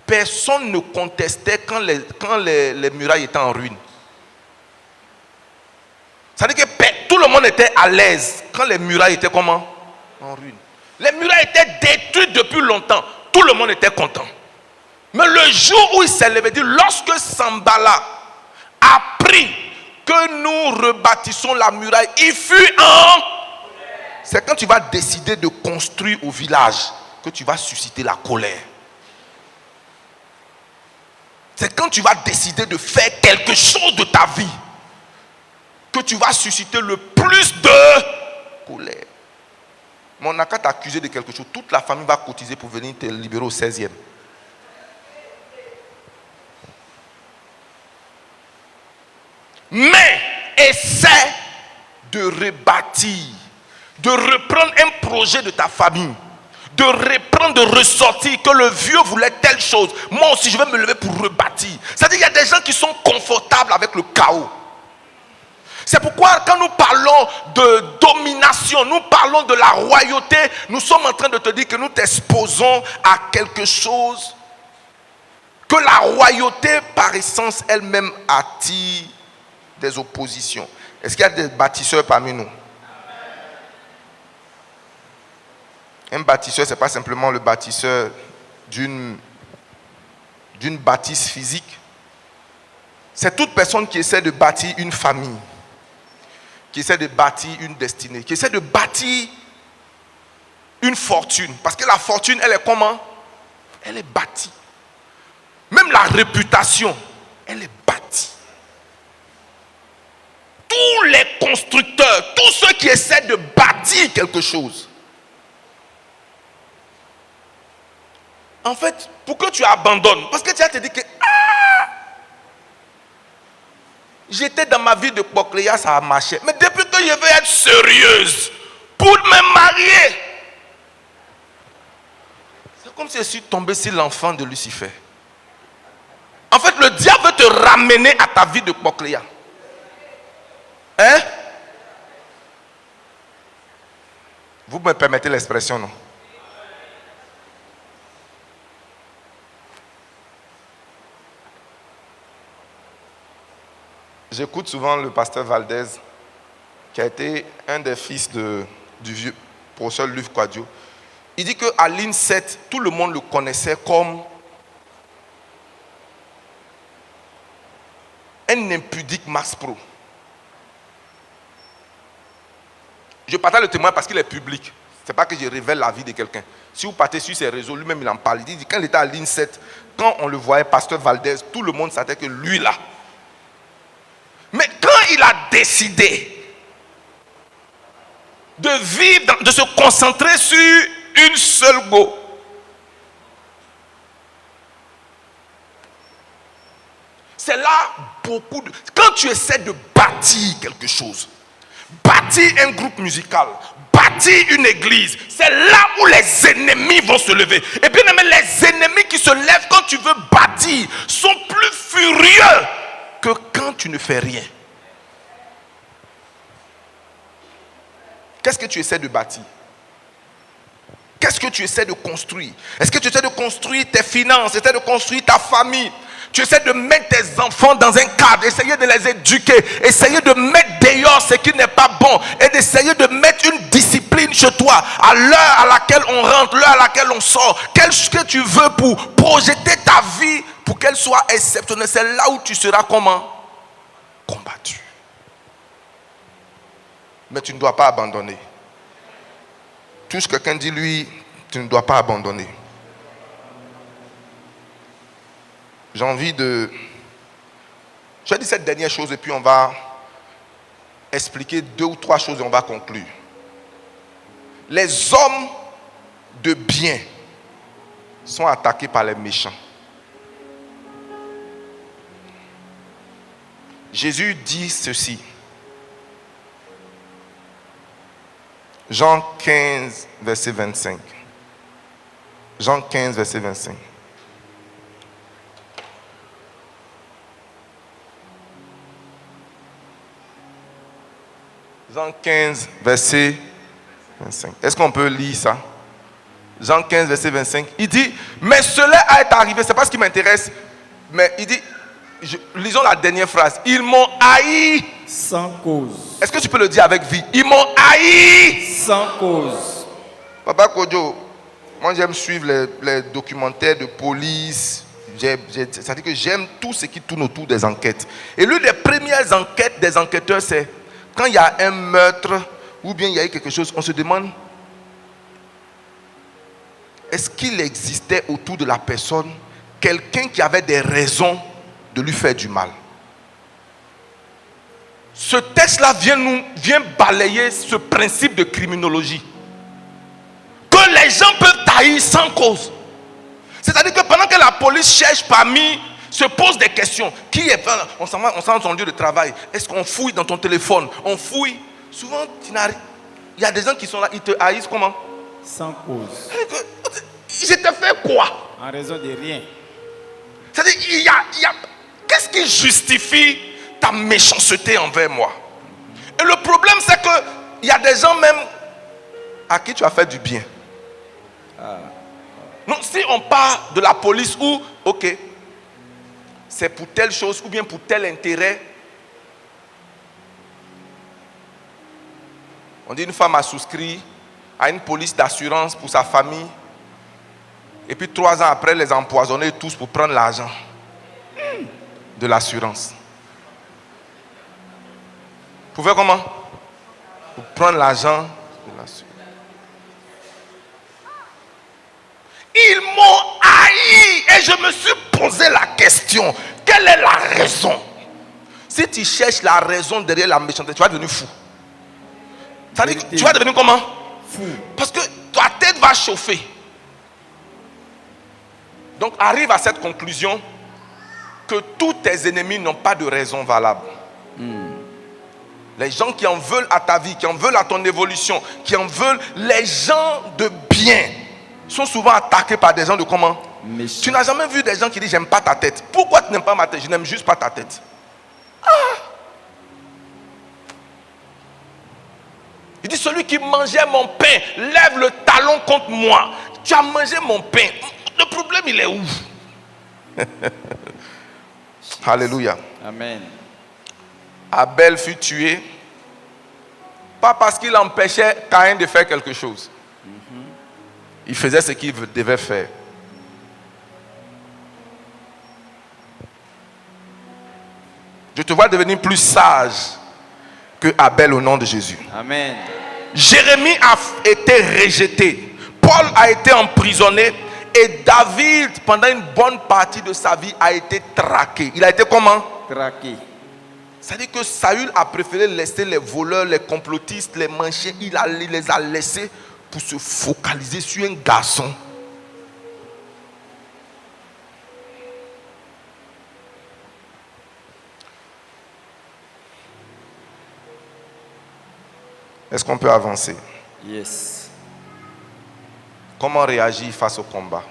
personne ne contestait quand les murailles étaient en ruine. Ça veut dire que tout le monde était à l'aise quand les murailles étaient comment? En ruine. Les murailles étaient détruites depuis longtemps. Tout le monde était content. Mais le jour où il s'est levé, dit, lorsque Sanballat a appris que nous rebâtissons la muraille, il fut en... C'est quand tu vas décider de construire au village que tu vas susciter la colère. C'est quand tu vas décider de faire quelque chose de ta vie que tu vas susciter le plus de colère. Mais on n'a qu'à t'accuser de quelque chose. Toute la famille va cotiser pour venir te libérer au 16e. Mais essaie de rebâtir, de reprendre un projet de ta famille, de reprendre, de ressortir, que le vieux voulait telle chose. Moi aussi, je vais me lever pour rebâtir. C'est-à-dire qu'il y a des gens qui sont confortables avec le chaos. C'est pourquoi quand nous parlons de domination, nous parlons de la royauté, nous sommes en train de te dire que nous t'exposons à quelque chose, que la royauté par essence elle-même attire des oppositions. Est-ce qu'il y a des bâtisseurs parmi nous? Un bâtisseur, ce n'est pas simplement le bâtisseur d'une bâtisse physique. C'est toute personne qui essaie de bâtir une famille, qui essaie de bâtir une destinée, qui essaie de bâtir une fortune. Parce que la fortune, elle est comment? Elle est bâtie. Même la réputation, elle est bâtie. Tous les constructeurs, tous ceux qui essaient de bâtir quelque chose, en fait, pour que tu abandonnes, parce que tu as te dit que j'étais dans ma vie de Pocléa, ça a marché. Mais depuis que je veux être sérieuse pour me marier, c'est comme si je suis tombé sur l'enfant de Lucifer. En fait, le diable veut te ramener à ta vie de Pocléa. Hein? Vous me permettez l'expression, non? J'écoute souvent le pasteur Valdez, qui a été un des fils du vieux professeur Luc Quadio. Il dit qu'à l'INSET, tout le monde le connaissait comme un impudique masse pro. Je partage le témoin parce qu'il est public. C'est pas que je révèle la vie de quelqu'un. Si vous partez sur ses réseaux, lui-même il en parle. Il dit quand il était à l'INSET, quand on le voyait, pasteur Valdez, tout le monde savait que lui là. Mais quand il a décidé de vivre, de se concentrer sur une seule go, c'est là beaucoup de... Quand tu essaies de bâtir quelque chose, bâtir un groupe musical, bâtir une église, c'est là où les ennemis vont se lever. Et bien aimé, les ennemis qui se lèvent quand tu veux bâtir sont plus furieux que quand tu ne fais rien. Qu'est-ce que tu essaies de bâtir? Qu'est-ce que tu essaies de construire? Est-ce que tu essaies de construire tes finances, essaies de construire ta famille? Tu essaies de mettre tes enfants dans un cadre, essayer de les éduquer, essayer de mettre dehors ce qui n'est pas bon et d'essayer de mettre une discipline chez toi à l'heure à laquelle on rentre, l'heure à laquelle on sort. Qu'est-ce que tu veux pour projeter ta vie pour qu'elle soit exceptionnelle? C'est là où tu seras comment? Combattu. Mais tu ne dois pas abandonner. Tout ce que quelqu'un dit, lui, tu ne dois pas abandonner. J'ai envie de... Je vais dire cette dernière chose et puis on va expliquer 2 ou 3 choses et on va conclure. Les hommes de bien sont attaqués par les méchants. Jésus dit ceci. Jean 15, verset 25. Jean 15, verset 25. Jean 15, verset 25. Est-ce qu'on peut lire ça? Jean 15, verset 25. Il dit, mais cela est arrivé, c'est pas ce qui m'intéresse, mais il dit, lisons la dernière phrase. Ils m'ont haï. Sans cause. Est-ce que tu peux le dire avec vie? Ils m'ont haï. Sans cause. Papa Kojo, moi j'aime suivre les documentaires de police. C'est-à-dire que j'aime tout ce qui tourne autour des enquêtes. Et l'une des premières enquêtes des enquêteurs, c'est quand il y a un meurtre ou bien il y a eu quelque chose, on se demande est-ce qu'il existait autour de la personne quelqu'un qui avait des raisons de lui faire du mal. Ce texte-là vient balayer ce principe de criminologie. Que les gens peuvent tailler sans cause. C'est-à-dire que pendant que la police cherche se pose des questions. Qui est on s'en va dans son lieu de travail. Est-ce qu'on fouille dans ton téléphone? On fouille. Souvent, il y a des gens qui sont là, ils te haïssent comment? Sans cause. Je te fais quoi? En raison de rien. C'est-à-dire, qu'est-ce qui justifie ta méchanceté envers moi? Et le problème, c'est que il y a des gens même à qui tu as fait du bien. Donc, si on parle de la police où, ok, c'est pour telle chose ou bien pour tel intérêt. On dit une femme a souscrit à une police d'assurance pour sa famille. Et puis 3 ans après, les empoisonner tous pour prendre l'argent de l'assurance. Pour faire comment? Pour prendre l'argent de l'assurance. Ils m'ont haï et je me suis posé la question. Quelle est la raison? Si tu cherches la raison derrière la méchanceté, tu vas devenir fou. Tu vas devenir comment? Fou. Parce que ta tête va chauffer. Donc arrive à cette conclusion que tous tes ennemis n'ont pas de raison valable. Les gens qui en veulent à ta vie, qui en veulent à ton évolution, qui en veulent, les gens de bien sont souvent attaqués par des gens de comment? Méchant. Tu n'as jamais vu des gens qui disent j'aime pas ta tête. Pourquoi tu n'aimes pas ma tête? Je n'aime juste pas ta tête. Il dit celui qui mangeait mon pain lève le talon contre moi. Tu as mangé mon pain. Le problème il est où? Alléluia. Amen. Abel fut tué pas parce qu'il empêchait Caïn de faire quelque chose. Il faisait ce qu'il devait faire. Je te vois devenir plus sage que Abel au nom de Jésus. Amen. Jérémie a été rejeté. Paul a été emprisonné. Et David, pendant une bonne partie de sa vie, a été traqué. Il a été comment? Traqué. C'est-à-dire que Saül a préféré laisser les voleurs, les complotistes, les manchets. Il les a laissés pour se focaliser sur un garçon. Est-ce qu'on peut avancer? Yes. Comment réagir face au combat?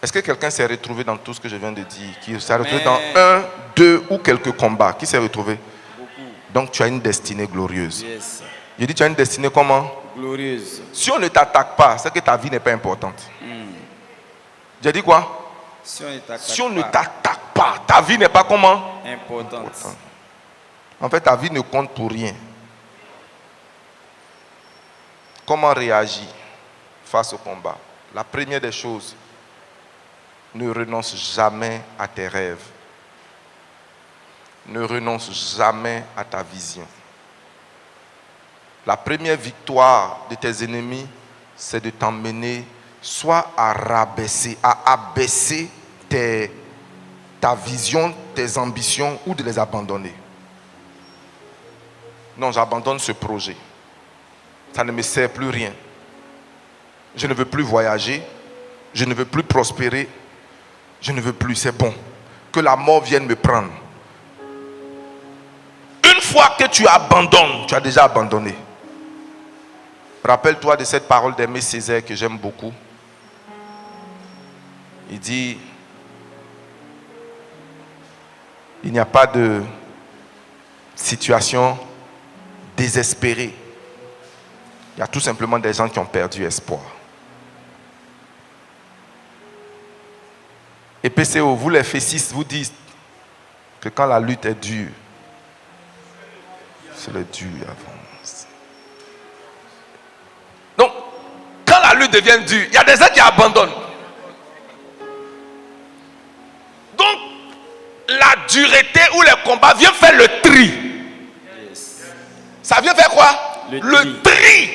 Est-ce que quelqu'un s'est retrouvé dans tout ce que je viens de dire? Qui s'est retrouvé dans un, deux ou quelques combats? Qui s'est retrouvé? Beaucoup. Donc tu as une destinée glorieuse. Yes. Je dis tu as une destinée comment? Glorieuse. Si on ne t'attaque pas, c'est que ta vie n'est pas importante. J'ai dit quoi? Si on ne t'attaque Si on ne pas, t'attaque pas, ta vie n'est pas comment? importante. En fait, ta vie ne compte pour rien. Comment réagir face au combat? La première des choses, ne renonce jamais à tes rêves. Ne renonce jamais à ta vision. La première victoire de tes ennemis, c'est de t'emmener soit à rabaisser, à abaisser ta vision, tes ambitions ou de les abandonner. Non, j'abandonne ce projet. Ça ne me sert plus rien. Je ne veux plus voyager. Je ne veux plus prospérer. Je ne veux plus, c'est bon. Que la mort vienne me prendre. Une fois que tu abandonnes, tu as déjà abandonné. Rappelle-toi de cette parole d'Aimé Césaire que j'aime beaucoup. Il dit, il n'y a pas de situation désespérée. Il y a tout simplement des gens qui ont perdu espoir. Et PCO, vous les fessistes, vous dites que quand la lutte est dure, c'est le dur avance. Donc, quand la lutte devient dure, il y a des gens qui abandonnent. Donc, la dureté ou les combats vient faire le tri. Yes. Ça vient faire quoi? Le tri.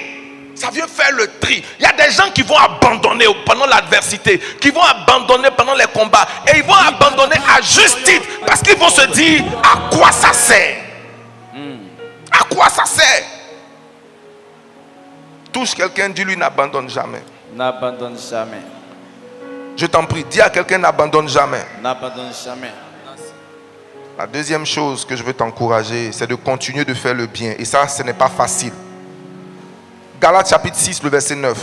Ça vient faire le tri. Il y a des gens qui vont abandonner pendant l'adversité, qui vont abandonner pendant les combats. Et ils vont abandonner à juste titre. Parce qu'ils vont se dire, à quoi ça sert? À quoi ça sert? Touche quelqu'un, dis-lui, n'abandonne jamais. N'abandonne jamais. Je t'en prie, dis à quelqu'un, n'abandonne jamais. N'abandonne jamais. La deuxième chose que je veux t'encourager, c'est de continuer de faire le bien. Et ça, ce n'est pas facile. Galates chapitre 6, le verset 9.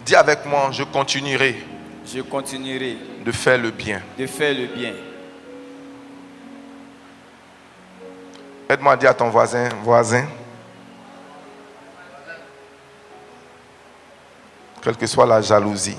Dis avec moi, je continuerai Je continuerai de faire le bien. de faire le bien. Aide-moi à dire à ton voisin, quelle que soit la jalousie,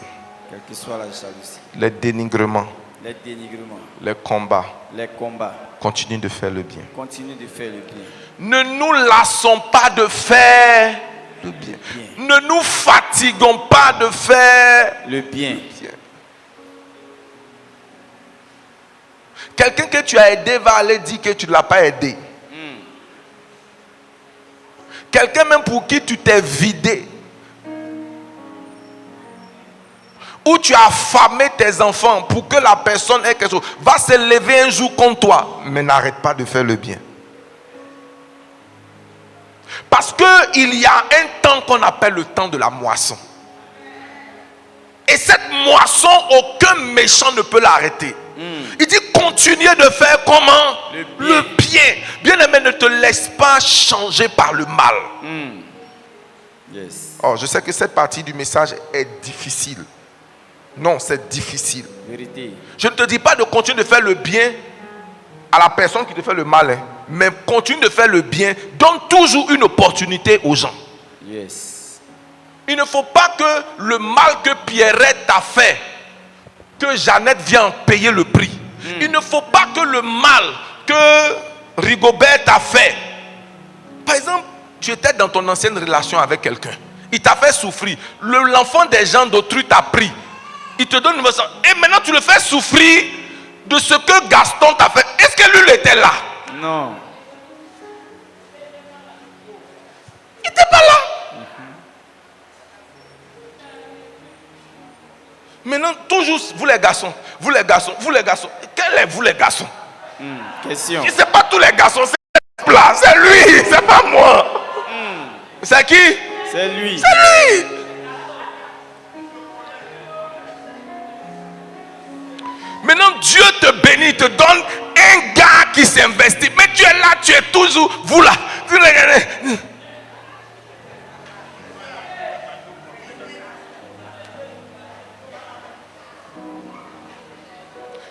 Quelle que soit la jalousie, les dénigrements, les dénigrements, les combats, les combats, continue de faire le bien. continue de faire le bien. Ne nous lassons pas de faire le bien. Ne nous fatiguons pas de faire Le bien. bien. Quelqu'un que tu as aidé va aller dire que tu ne l'as pas aidé. Quelqu'un même pour qui tu t'es vidé. Ou tu as affamé tes enfants pour que la personne ait quelque chose. Va se lever un jour contre toi. Mais n'arrête pas de faire le bien. Parce qu'il y a un temps qu'on appelle le temps de la moisson. Et cette moisson, aucun méchant ne peut l'arrêter. Il dit continuez de faire comment? Le bien. Bien-aimé, ne te laisse pas changer par le mal. Yes. Oh, je sais que cette partie du message est difficile. Non, c'est difficile. Vérité. Je ne te dis pas de continuer de faire le bien à la personne qui te fait le mal, hein, mais continue de faire le bien. Donne toujours une opportunité aux gens. Yes. Il ne faut pas que le mal que Pierrette a fait, que Jeannette vienne payer le prix. Il ne faut pas que le mal que Rigobert a fait. Par exemple, tu étais dans ton ancienne relation avec quelqu'un. Il t'a fait souffrir. L'enfant des gens d'autrui t'a pris. Il te donne une leçon. Et maintenant tu le fais souffrir de ce que Gaston t'a fait. Est-ce que lui il était là? Non. Il n'était pas là. Maintenant, toujours, vous les garçons. Quel est vous les garçons? Question. Ce n'est pas tous les garçons, c'est là, c'est lui, c'est pas moi. C'est qui? C'est lui. C'est lui. Maintenant, Dieu te bénit, te donne un gars qui s'investit. Mais tu es là, tu es toujours, vous là.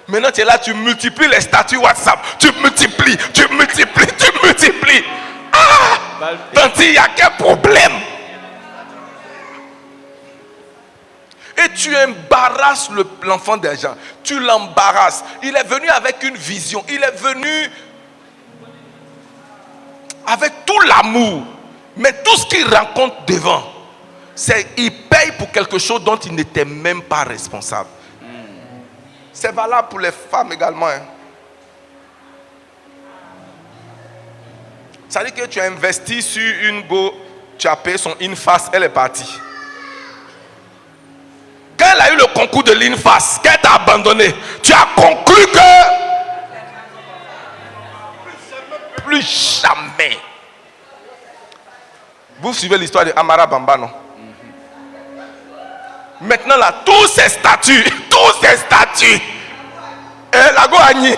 Maintenant, tu es là, tu multiplies les statuts WhatsApp. Tu multiplies. Ah! Tant il y a quel problème? Et tu embarrasses l'enfant des gens. Tu l'embarrasses. Il est venu avec une vision. Il est venu avec tout l'amour. Mais tout ce qu'il rencontre devant, c'est qu'il paye pour quelque chose dont il n'était même pas responsable. C'est valable pour les femmes également. Hein. Ça veut dire que tu as investi sur une go, tu as payé son INFAS, elle est partie. Quand elle a eu le concours de l'INFAS, quand elle t'a abandonné, tu as conclu que plus jamais. Vous suivez l'histoire de Amara Bamba, non? Maintenant là, tous ces statuts, Lago Agni.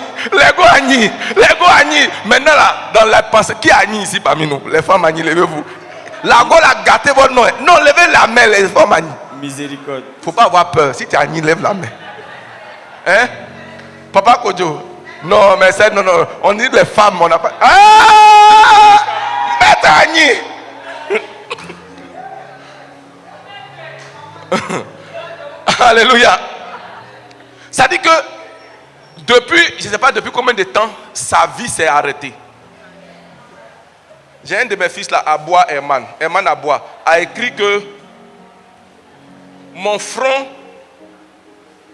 Maintenant là, dans la pensée, qui a Agni ici parmi nous? Les femmes Agni, levez-vous. Lago l'a gâté votre nom. Non, levez la main, les femmes Agni. Miséricorde. Faut pas avoir peur. Si tu as Agni, lève la main. Hein? Papa Kodjo. Non, mais c'est non. On dit les femmes, on n'a pas. Ah! Maître Agni. Alléluia. Ça dit que depuis, je ne sais pas depuis combien de temps, sa vie s'est arrêtée. J'ai un de mes fils là, Aboua Herman Aboua, a écrit que mon front,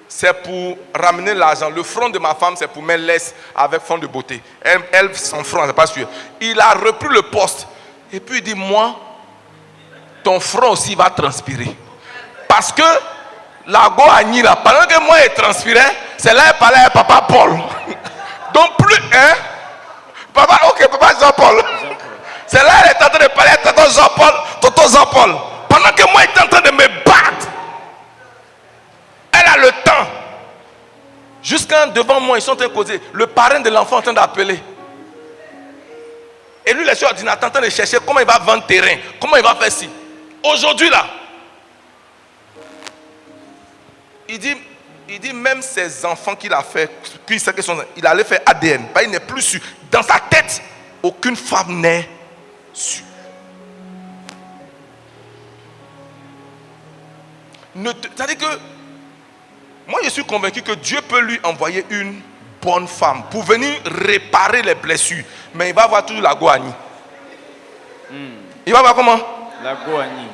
c'est pour ramener l'argent. Le front de ma femme, c'est pour mettre laisse avec fond de beauté. Elle son front, c'est pas sûr. Il a repris le poste. Et puis il dit, moi, ton front aussi va transpirer. Parce que la go Agni là, pendant que moi il transpirait, c'est là qu'il parlait à papa Paul. Donc plus, hein? Papa Jean-Paul. C'est là qu'il est en train de parler à tonton Jean-Paul. Pendant que moi il est en train de me battre. Elle a le temps. Jusqu'à devant moi, ils sont en train de causer. Le parrain de l'enfant est en train d'appeler. Et lui, il est sur l'ordinateur en train de chercher comment il va vendre terrain. Comment il va faire ci. Aujourd'hui là, il dit même ses enfants qu'il a fait, il allait faire ADN. Il n'est plus sûr. Dans sa tête, aucune femme n'est sûre. C'est-à-dire que moi je suis convaincu que Dieu peut lui envoyer une bonne femme pour venir réparer les blessures. Mais il va avoir toujours la Goani. Il va voir comment? La Goani.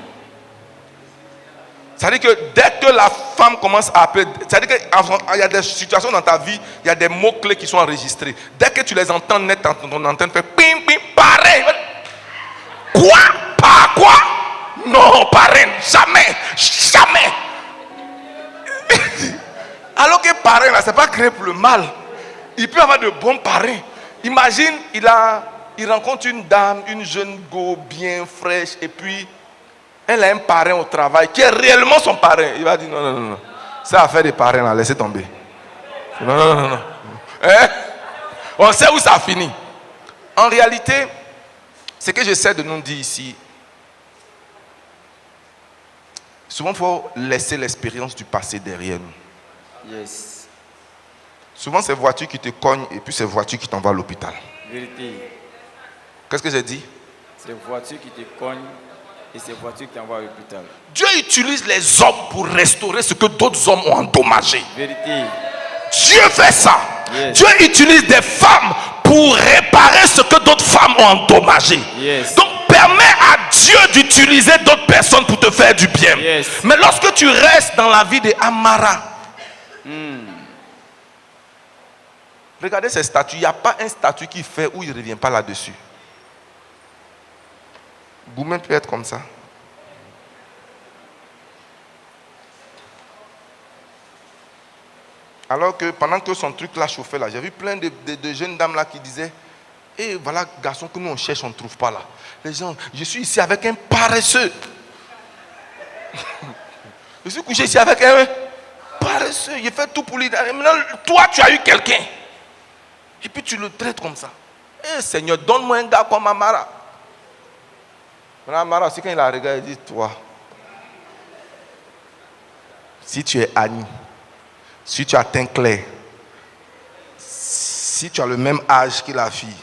C'est-à-dire que dès que la femme commence à appeler, c'est-à-dire qu'il y a des situations dans ta vie, il y a des mots-clés qui sont enregistrés. Dès que tu les entends net, ton antenne fait pim, pim, pareil. Quoi? Pas quoi? Non, pareil, jamais. Alors que parrain là, c'est pas créé pour le mal. Il peut avoir de bons parrains. Imagine, il rencontre une dame, une jeune go bien fraîche, et puis elle a un parrain au travail qui est réellement son parrain. Il va dire non. C'est affaire des parrains là, laissez tomber. Non. Hein? On sait où ça finit. En réalité, ce que j'essaie de nous dire ici, souvent il faut laisser l'expérience du passé derrière nous. Yes. Souvent c'est voiture qui te cogne et puis c'est voiture qui t'envoie à l'hôpital. Vérité. Qu'est-ce que j'ai dit? C'est voiture qui te cogne et c'est voiture qui t'envoie à l'hôpital. Dieu utilise les hommes pour restaurer ce que d'autres hommes ont endommagé. Vérité. Dieu fait ça. Yes. Dieu utilise des femmes pour réparer ce que d'autres femmes ont endommagé. Yes. Donc permets à Dieu d'utiliser d'autres personnes pour te faire du bien. Yes. Mais lorsque tu restes dans la vie de Amara, Regardez ces statues. Il n'y a pas un statut qui fait où il ne revient pas là-dessus. Vous-même peut être comme ça. Alors que pendant que son truc là chauffait là, j'ai vu plein de jeunes dames là qui disaient, et voilà, garçon que nous on cherche, on ne trouve pas là. Les gens, je suis ici avec un paresseux. Je suis couché ici avec un paresseux. Il fait tout pour lui. Maintenant, toi, tu as eu quelqu'un. Et puis tu le traites comme ça. Eh Seigneur, donne-moi un gars comme Amara. Amara aussi, quand il a regardé, il dit, toi, si tu es Annie, si tu as teint clair, si tu as le même âge que la fille,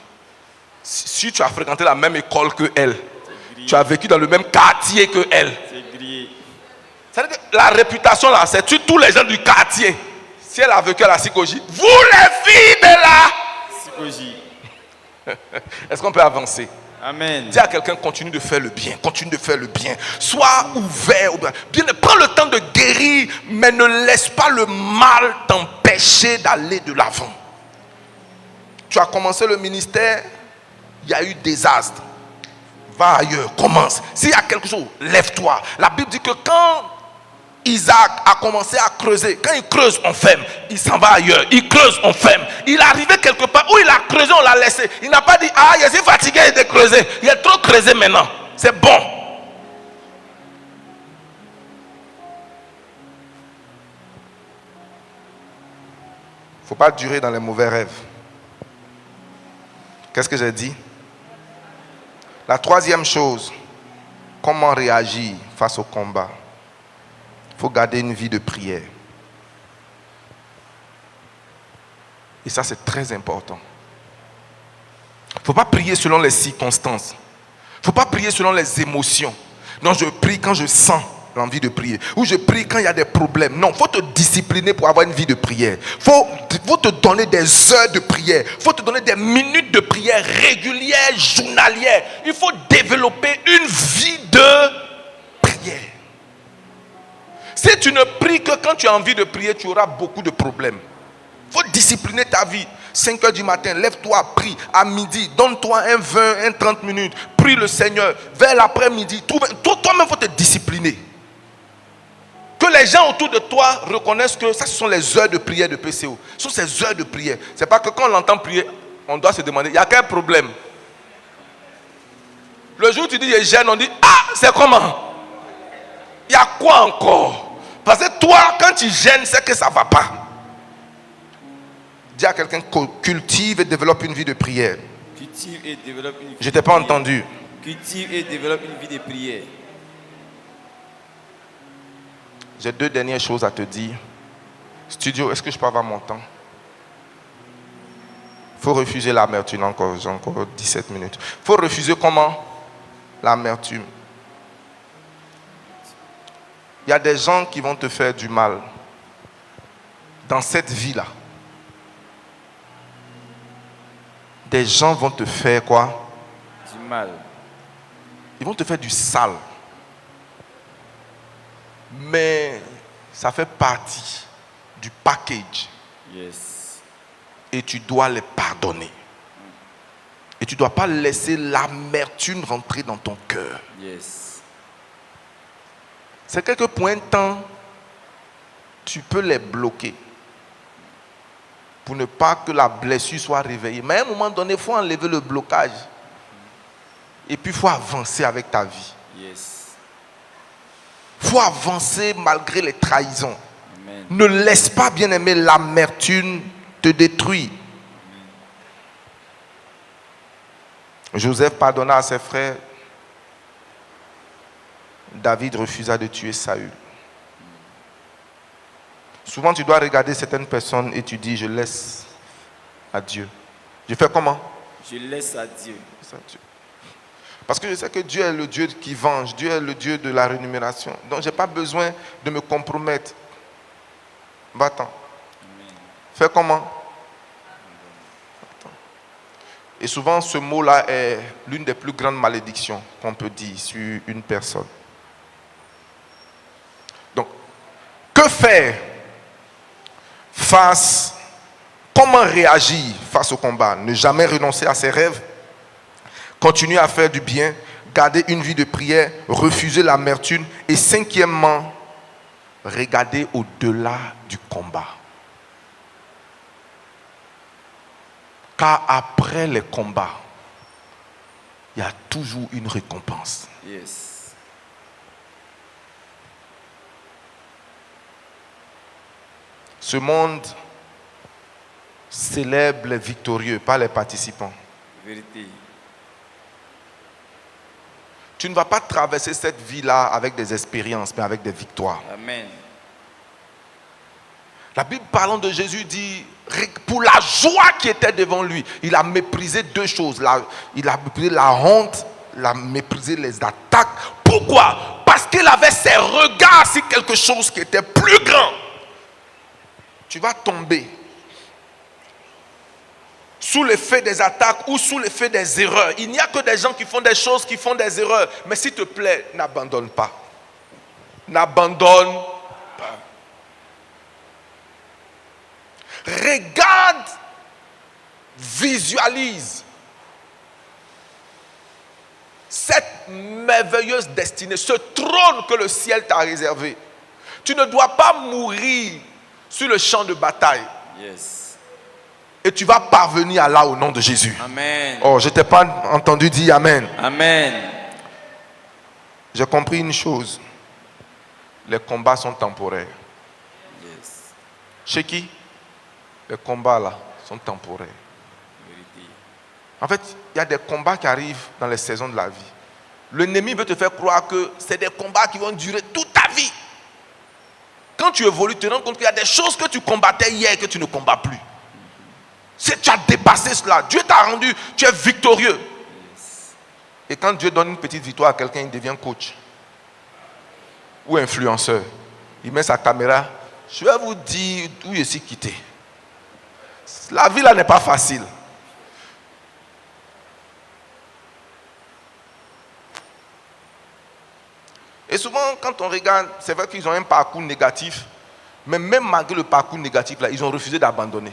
si tu as fréquenté la même école que elle, tu as vécu dans le même quartier que elle. C'est-à-dire que la réputation là, c'est tous les gens du quartier. Si elle a vécu à la Sikoji, vous les filles de la Sikoji. Est-ce qu'on peut avancer? Amen. Dis à quelqu'un, continue de faire le bien, continue de faire le bien. Sois ouvert. Bien, prends le temps de guérir, mais ne laisse pas le mal t'empêcher d'aller de l'avant. Tu as commencé le ministère, il y a eu désastre. Va ailleurs, commence. S'il y a quelque chose, lève-toi. La Bible dit que quand Isaac a commencé à creuser, quand il creuse, on ferme. Il s'en va ailleurs. Il creuse, on ferme. Il est arrivé quelque part où il a creusé, on l'a laissé. Il n'a pas dit, ah, je suis fatigué de creuser. Il a trop creusé maintenant. C'est bon. Il ne faut pas durer dans les mauvais rêves. Qu'est-ce que j'ai dit? La troisième chose, comment réagir face au combat? Il faut garder une vie de prière. Et ça, c'est très important. Il ne faut pas prier selon les circonstances. Il ne faut pas prier selon les émotions. Non, je prie quand je sens l'envie de prier. Ou je prie quand il y a des problèmes. Non, il faut te discipliner pour avoir une vie de prière. Il faut te donner des heures de prière. Il faut te donner des minutes de prière régulières, journalières. Il faut développer une vie de prière. Si tu ne pries que quand tu as envie de prier, tu auras beaucoup de problèmes. Il faut discipliner ta vie. 5 heures du matin, lève-toi, prie. À midi, donne-toi un 20, un 30 minutes. Prie le Seigneur. Vers l'après-midi, toi-même, il faut te discipliner. Que les gens autour de toi reconnaissent que ça, ce sont les heures de prière de PCO. Ce sont ces heures de prière. Ce n'est pas que quand on l'entend prier, on doit se demander, il y a quel problème? Le jour où tu dis, je gêne, on dit, ah, c'est comment? Il y a quoi encore? Parce que toi, quand tu gênes, c'est que ça ne va pas. Dis à quelqu'un, cultive et développe une vie de prière. Cultive et développe une vie. Je ne t'ai pas entendu. Cultive et développe une vie de prière. J'ai 2 dernières choses à te dire. Studio, est-ce que je peux avoir mon temps? Il faut refuser l'amertume encore. J'ai encore 17 minutes. Il faut refuser comment? L'amertume. Il y a des gens qui vont te faire du mal dans cette vie-là. Des gens vont te faire quoi? Du mal. Ils vont te faire du sale. Mais ça fait partie du package. Yes. Et tu dois les pardonner. Et tu ne dois pas laisser l'amertume rentrer dans ton cœur. Yes. C'est quelque point de temps, tu peux les bloquer. Pour ne pas que la blessure soit réveillée. Mais à un moment donné, il faut enlever le blocage. Et puis il faut avancer avec ta vie. Yes. Il faut avancer malgré les trahisons. Amen. Ne laisse pas, bien-aimé, l'amertume te détruire. Joseph pardonna à ses frères. David refusa de tuer Saül. Souvent, tu dois regarder certaines personnes et tu dis, je laisse à Dieu. Je fais comment? Je laisse à Dieu. Parce que je sais que Dieu est le Dieu qui venge. Dieu est le Dieu de la rémunération. Donc, je n'ai pas besoin de me compromettre. Va-t'en. Fais comment? Et souvent, ce mot-là est l'une des plus grandes malédictions qu'on peut dire sur une personne. Donc, que faire face Comment réagir face au combat? Ne jamais renoncer à ses rêves, continuer à faire du bien, garder une vie de prière, refuser l'amertume et cinquièmement, regarder au-delà du combat. Car après les combats, il y a toujours une récompense. Yes. Ce monde célèbre les victorieux, pas les participants. Vérité. Tu ne vas pas traverser cette vie-là avec des expériences, mais avec des victoires. Amen. La Bible parlant de Jésus dit, pour la joie qui était devant lui, il a méprisé deux choses. Il a méprisé la honte, il a méprisé les attaques. Pourquoi? Parce qu'il avait ses regards sur quelque chose qui était plus grand. Tu vas tomber sous l'effet des attaques ou sous l'effet des erreurs. Il n'y a que des gens qui font des choses, qui font des erreurs. Mais s'il te plaît, n'abandonne pas. N'abandonne pas. Regarde, visualise cette merveilleuse destinée, ce trône que le ciel t'a réservé. Tu ne dois pas mourir sur le champ de bataille. Yes. Et tu vas parvenir à là au nom de Jésus. Amen. Oh, je ne t'ai pas entendu dire Amen. Amen. J'ai compris une chose. Les combats sont temporaires. Yes. Chez qui? Les combats là sont temporaires. Vérité. En fait, il y a des combats qui arrivent dans les saisons de la vie. L'ennemi veut te faire croire que c'est des combats qui vont durer toute ta vie. Quand tu évolues, tu te rends compte qu'il y a des choses que tu combattais hier et que tu ne combats plus. Si tu as dépassé cela, Dieu t'a rendu, tu es victorieux. Et quand Dieu donne une petite victoire à quelqu'un, il devient coach ou influenceur. Il met sa caméra. Je vais vous dire où je suis quitté. La vie là n'est pas facile. Et souvent, quand on regarde, c'est vrai qu'ils ont un parcours négatif, mais même malgré le parcours négatif là, ils ont refusé d'abandonner.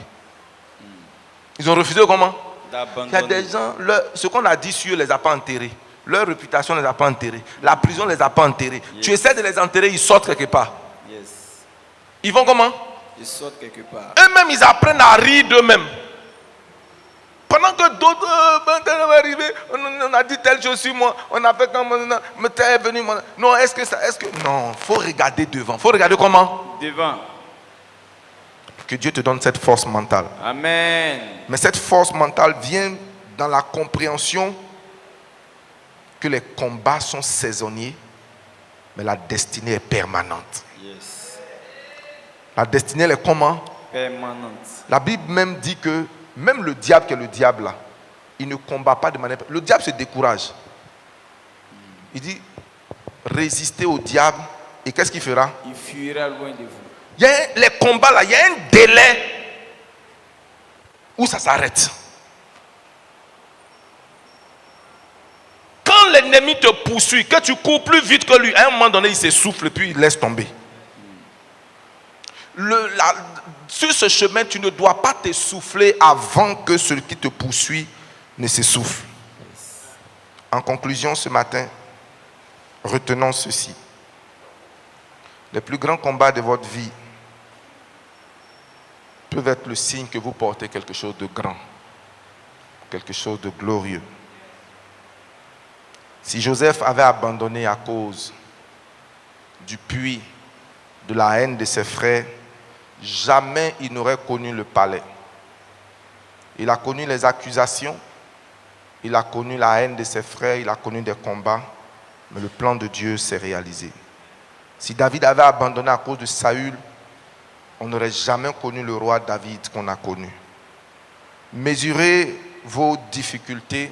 Ils ont refusé comment? Il y a des gens, ce qu'on a dit sur eux ne les a pas enterrés. Leur réputation ne les a pas enterrés. La prison ne les a pas enterrés. Yes. Tu essaies de les enterrer, ils sortent quelque part. Yes. Ils vont comment? Ils sortent quelque part. Eux-mêmes, ils apprennent à rire d'eux-mêmes. Pendant que d'autres arrivés, on a dit telle chose sur moi, on a fait comme mais t'es venu. Non, est-ce que. Non, il faut regarder devant. Il faut regarder comment? Devant. Que Dieu te donne cette force mentale. Amen. Mais cette force mentale vient dans la compréhension que les combats sont saisonniers, mais la destinée est permanente. Yes. La destinée elle est comment? Permanente. La Bible même dit que même le diable qui est le diable là, il ne combat pas de manière... Le diable se décourage. Il dit, résistez au diable et qu'est-ce qu'il fera? Il fuira loin de vous. Il y a les combats là, il y a un délai où ça s'arrête. Quand l'ennemi te poursuit, que tu cours plus vite que lui, à un moment donné, il s'essouffle et puis il laisse tomber. Sur ce chemin, tu ne dois pas t'essouffler avant que celui qui te poursuit ne s'essouffle. En conclusion, ce matin, retenons ceci. Les plus grands combats de votre vie peuvent être le signe que vous portez quelque chose de grand, quelque chose de glorieux. Si Joseph avait abandonné à cause du puits, de la haine de ses frères, jamais il n'aurait connu le palais. Il a connu les accusations, il a connu la haine de ses frères, il a connu des combats, mais le plan de Dieu s'est réalisé. Si David avait abandonné à cause de Saül, on n'aurait jamais connu le roi David qu'on a connu. Mesurez vos difficultés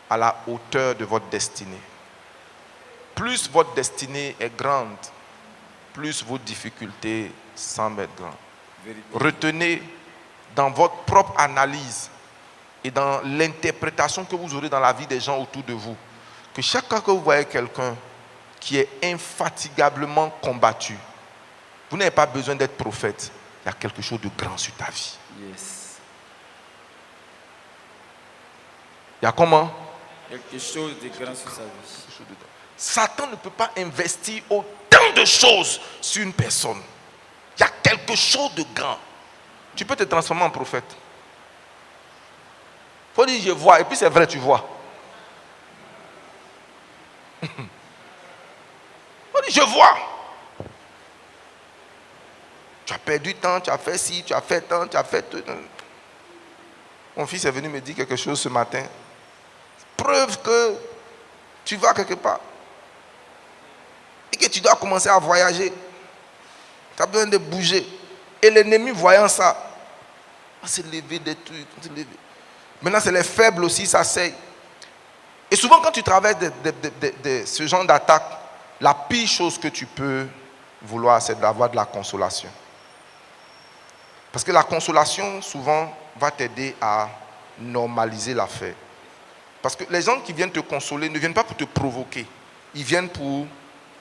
à la hauteur de votre destinée. Plus votre destinée est grande, plus vos difficultés semblent être grandes. Retenez dans votre propre analyse et dans l'interprétation que vous aurez dans la vie des gens autour de vous, que chaque fois que vous voyez quelqu'un qui est infatigablement combattu, vous n'avez pas besoin d'être prophète. Il y a quelque chose de grand sur ta vie. Yes. Il y a comment? Quelque chose de grand sur sa vie. Satan ne peut pas investir autant de choses sur une personne. Il y a quelque chose de grand. Tu peux te transformer en prophète. Il faut dire je vois, et puis c'est vrai, tu vois. Il faut dire je vois. Tu as perdu temps, tu as fait ci, tu as fait tant, tu as fait tout. Mon fils est venu me dire quelque chose ce matin. Preuve que tu vas quelque part. Et que tu dois commencer à voyager. Tu as besoin de bouger. Et l'ennemi voyant ça, on s'est levé des trucs. Maintenant, c'est les faibles aussi, ça s'asseyent. Et souvent, quand tu traverses ce genre d'attaque, la pire chose que tu peux vouloir, c'est d'avoir de la consolation. Parce que la consolation, souvent, va t'aider à normaliser l'affaire. Parce que les gens qui viennent te consoler ne viennent pas pour te provoquer. Ils viennent pour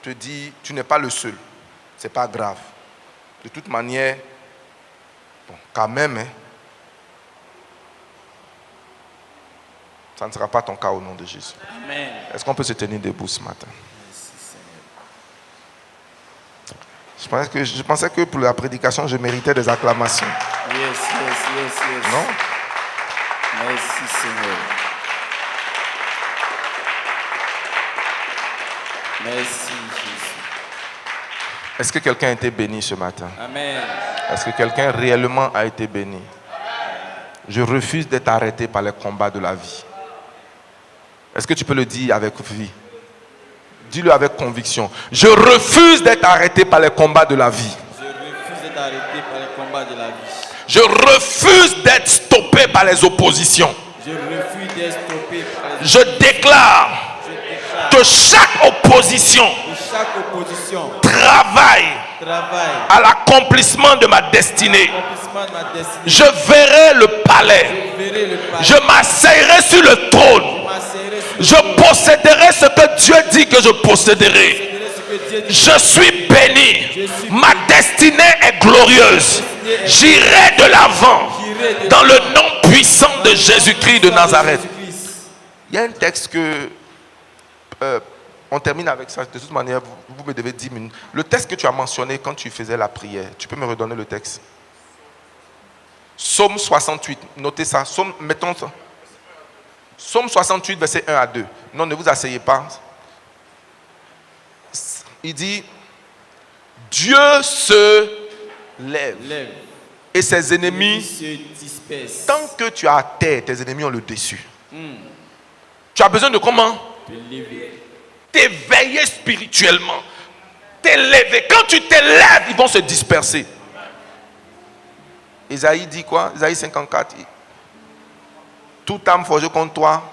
te dire, tu n'es pas le seul. Ce n'est pas grave. De toute manière, bon, quand même, hein, ça ne sera pas ton cas au nom de Jésus. Amen. Est-ce qu'on peut se tenir debout ce matin? Je pensais que pour la prédication, je méritais des acclamations. Yes. Non? Merci Seigneur. Merci Jésus. Est-ce que quelqu'un a été béni ce matin? Amen. Est-ce que quelqu'un réellement a été béni? Je refuse d'être arrêté par les combats de la vie. Est-ce que tu peux le dire avec vie? Dis-le avec conviction. Je refuse d'être arrêté par les combats de la vie. Je refuse d'être arrêté par les combats de la vie. Je refuse d'être stoppé par les oppositions. Je refuse d'être stoppé par les Je déclare que chaque opposition travaille à l'accomplissement de ma destinée. Je verrai le palais. Je m'asseillerai sur le trône. Je posséderai ce que Dieu dit que je posséderai. Je suis béni. Ma destinée est glorieuse. J'irai de l'avant dans le nom puissant de Jésus-Christ de Nazareth. Il y a un texte que on termine avec ça. De toute manière, vous me devez 10 minutes. Le texte que tu as mentionné quand tu faisais la prière, tu peux me redonner le texte? Psaume 68, notez ça. Mettons ça. Psaume 68, verset 1 à 2. Non, ne vous asseyez pas. Il dit, Dieu se lève et ses ennemis se dispersent. Tant que tu as à terre, tes ennemis ont le dessus. Tu as besoin de comment? T'éveiller spirituellement. T'élever. Quand tu t'élèves, ils vont se disperser. Isaïe dit quoi? Isaïe 54. Toute âme forgée contre toi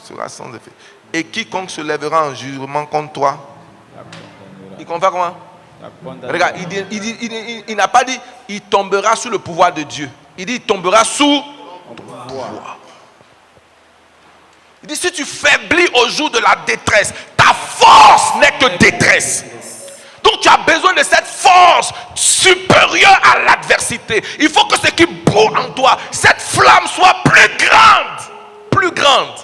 sera sans effet. Et quiconque se lèvera en jugement contre toi, il confère comment? Regarde, il n'a pas dit il tombera sous le pouvoir de Dieu. Il dit il tombera sous pouvoir. Il dit si tu faiblis au jour de la détresse, ta force n'est que détresse. Donc tu as besoin de cette force supérieure à l'adversité. Il faut que ce qui brûle en toi, cette flamme soit plus grande, plus grande,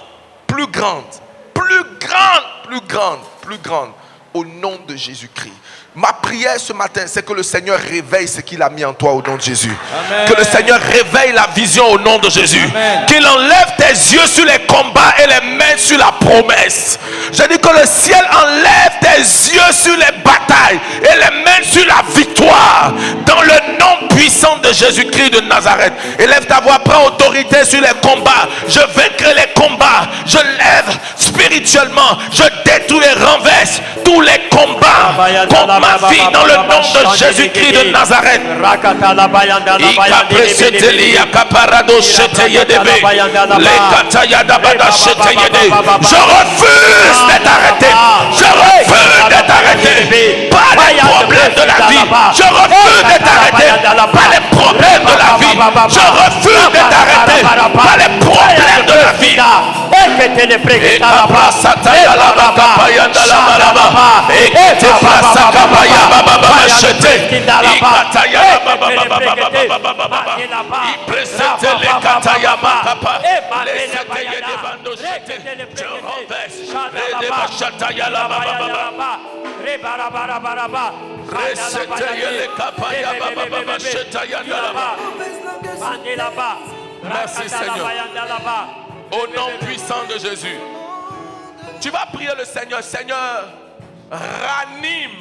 plus grande, plus grande, plus grande, plus grande, au nom de Jésus-Christ. Ma prière ce matin, c'est que le Seigneur réveille ce qu'il a mis en toi au nom de Jésus. Amen. Que le Seigneur réveille la vision au nom de Jésus. Amen. Qu'il enlève tes yeux sur les combats et les mains sur la promesse. Je dis que le ciel enlève tes yeux sur les batailles et les mains sur la victoire. Dans le nom puissant de Jésus-Christ de Nazareth. Élève ta voix, prends autorité sur les combats. Je vaincrai les combats. Je lève spirituellement. Je détruis et renverse tous les combats contre ma vie dans le nom de Jésus-Christ de Nazareth. Je refuse d'être arrêté. Je refuse d'être arrêté par les problèmes de la vie. Je refuse d'être arrêté par les problèmes de la vie. Je refuse d'être arrêté par les problèmes de la vie. Merci Seigneur. Au nom puissant de Jésus. Tu vas prier le Seigneur. Seigneur, ranime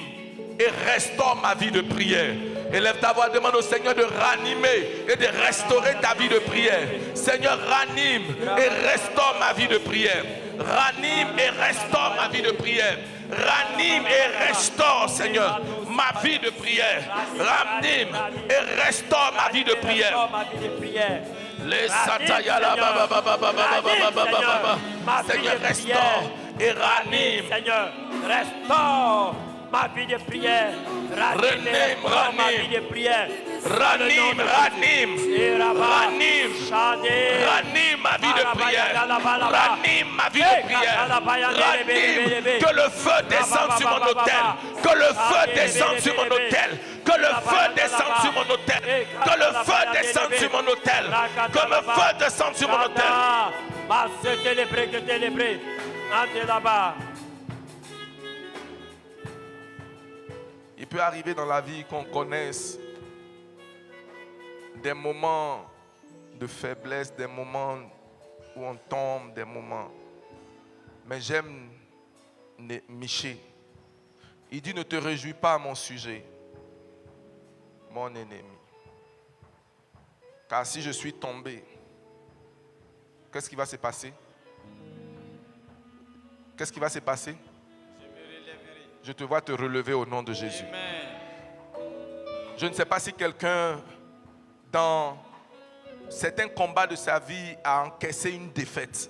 et restaure ma vie de prière. Élève ta voix, demande au Seigneur de ranimer et de restaurer ta vie de prière. Seigneur, ranime et restaure ma vie de prière. Ranime et restaure ma vie de prière. Ranime et restaure, Seigneur, ma vie de prière. Ranime et restaure ma vie de prière. Les satayala Seigneur, restaure et ranime. Seigneur, restaure ma vie de prière. Ranime ma vie de prière. Ranime ma vie de prière. Ranime ma vie de prière. Ranime, que le feu descende sur mon autel. Que le feu descende sur mon autel. Que le feu descende sur mon autel. Que le feu descende sur mon autel. Que le feu descende sur mon autel. Entrez là-bas. Il peut arriver dans la vie qu'on connaisse des moments de faiblesse, des moments où on tombe, des moments. Mais j'aime Michée. Il dit, ne te réjouis pas à mon sujet, mon ennemi. Car si je suis tombé, qu'est-ce qui va se passer? Qu'est-ce qui va se passer? Je te vois te relever au nom de Jésus. Amen. Je ne sais pas si quelqu'un, dans certains combats de sa vie, a encaissé une défaite.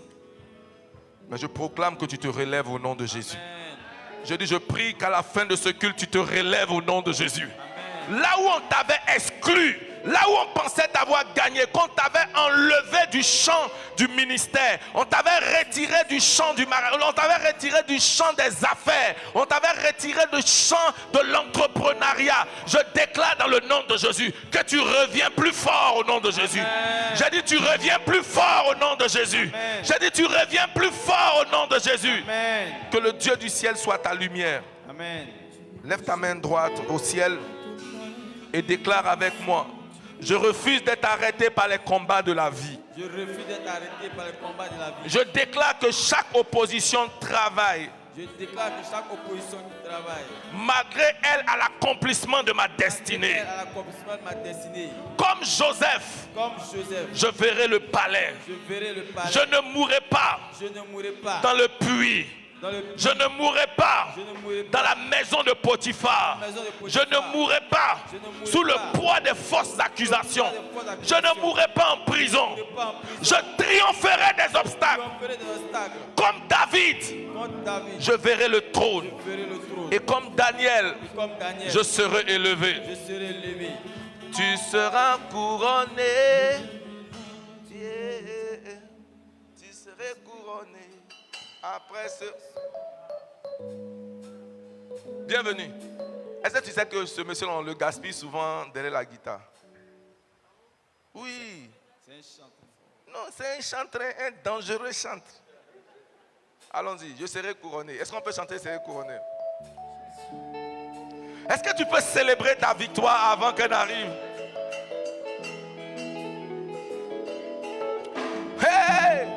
Mais je proclame que tu te relèves au nom de Jésus. Amen. Je dis, je prie qu'à la fin de ce culte, tu te relèves au nom de Jésus. Amen. Là où on t'avait exclu, là où on pensait t'avoir gagné, qu'on t'avait enlevé du champ du ministère, on t'avait retiré du champ du mariage, on t'avait retiré du champ des affaires, on t'avait retiré du champ de l'entrepreneuriat. Je déclare dans le nom de Jésus que tu reviens plus fort au nom de Jésus. J'ai dit tu reviens plus fort au nom de Jésus. J'ai dit tu reviens plus fort au nom de Jésus. Amen. Que le Dieu du ciel soit ta lumière. Amen. Lève ta main droite au ciel et déclare avec moi. Je refuse d'être arrêté par les combats de la vie. Je refuse d'être arrêté par les combats de la vie. Je déclare que chaque opposition travaille. Je déclare que chaque opposition travaille. Malgré elle à l'accomplissement de ma destinée. À l'accomplissement de ma destinée. Comme Joseph. Je verrai le palais. Je verrai le palais. Je ne mourrai pas. Je ne mourrai pas. Dans le puits. Je ne mourrai pas dans la maison de Potiphar. Je ne mourrai pas sous le poids des fausses accusations. Je ne mourrai pas en prison. Je triompherai des obstacles. Comme David, je verrai le trône. Et comme Daniel, je serai élevé. Tu seras couronné. Tu seras couronné. Après ce... Bienvenue. Est-ce que tu sais que ce monsieur, on le gaspille souvent derrière la guitare? Oui. C'est un chanteur. Non, c'est un chanteur, un dangereux chanteur. Allons-y, je serai couronné. Est-ce qu'on peut chanter « serai couronné » ? Est-ce que tu peux célébrer ta victoire avant qu'elle arrive? Hey!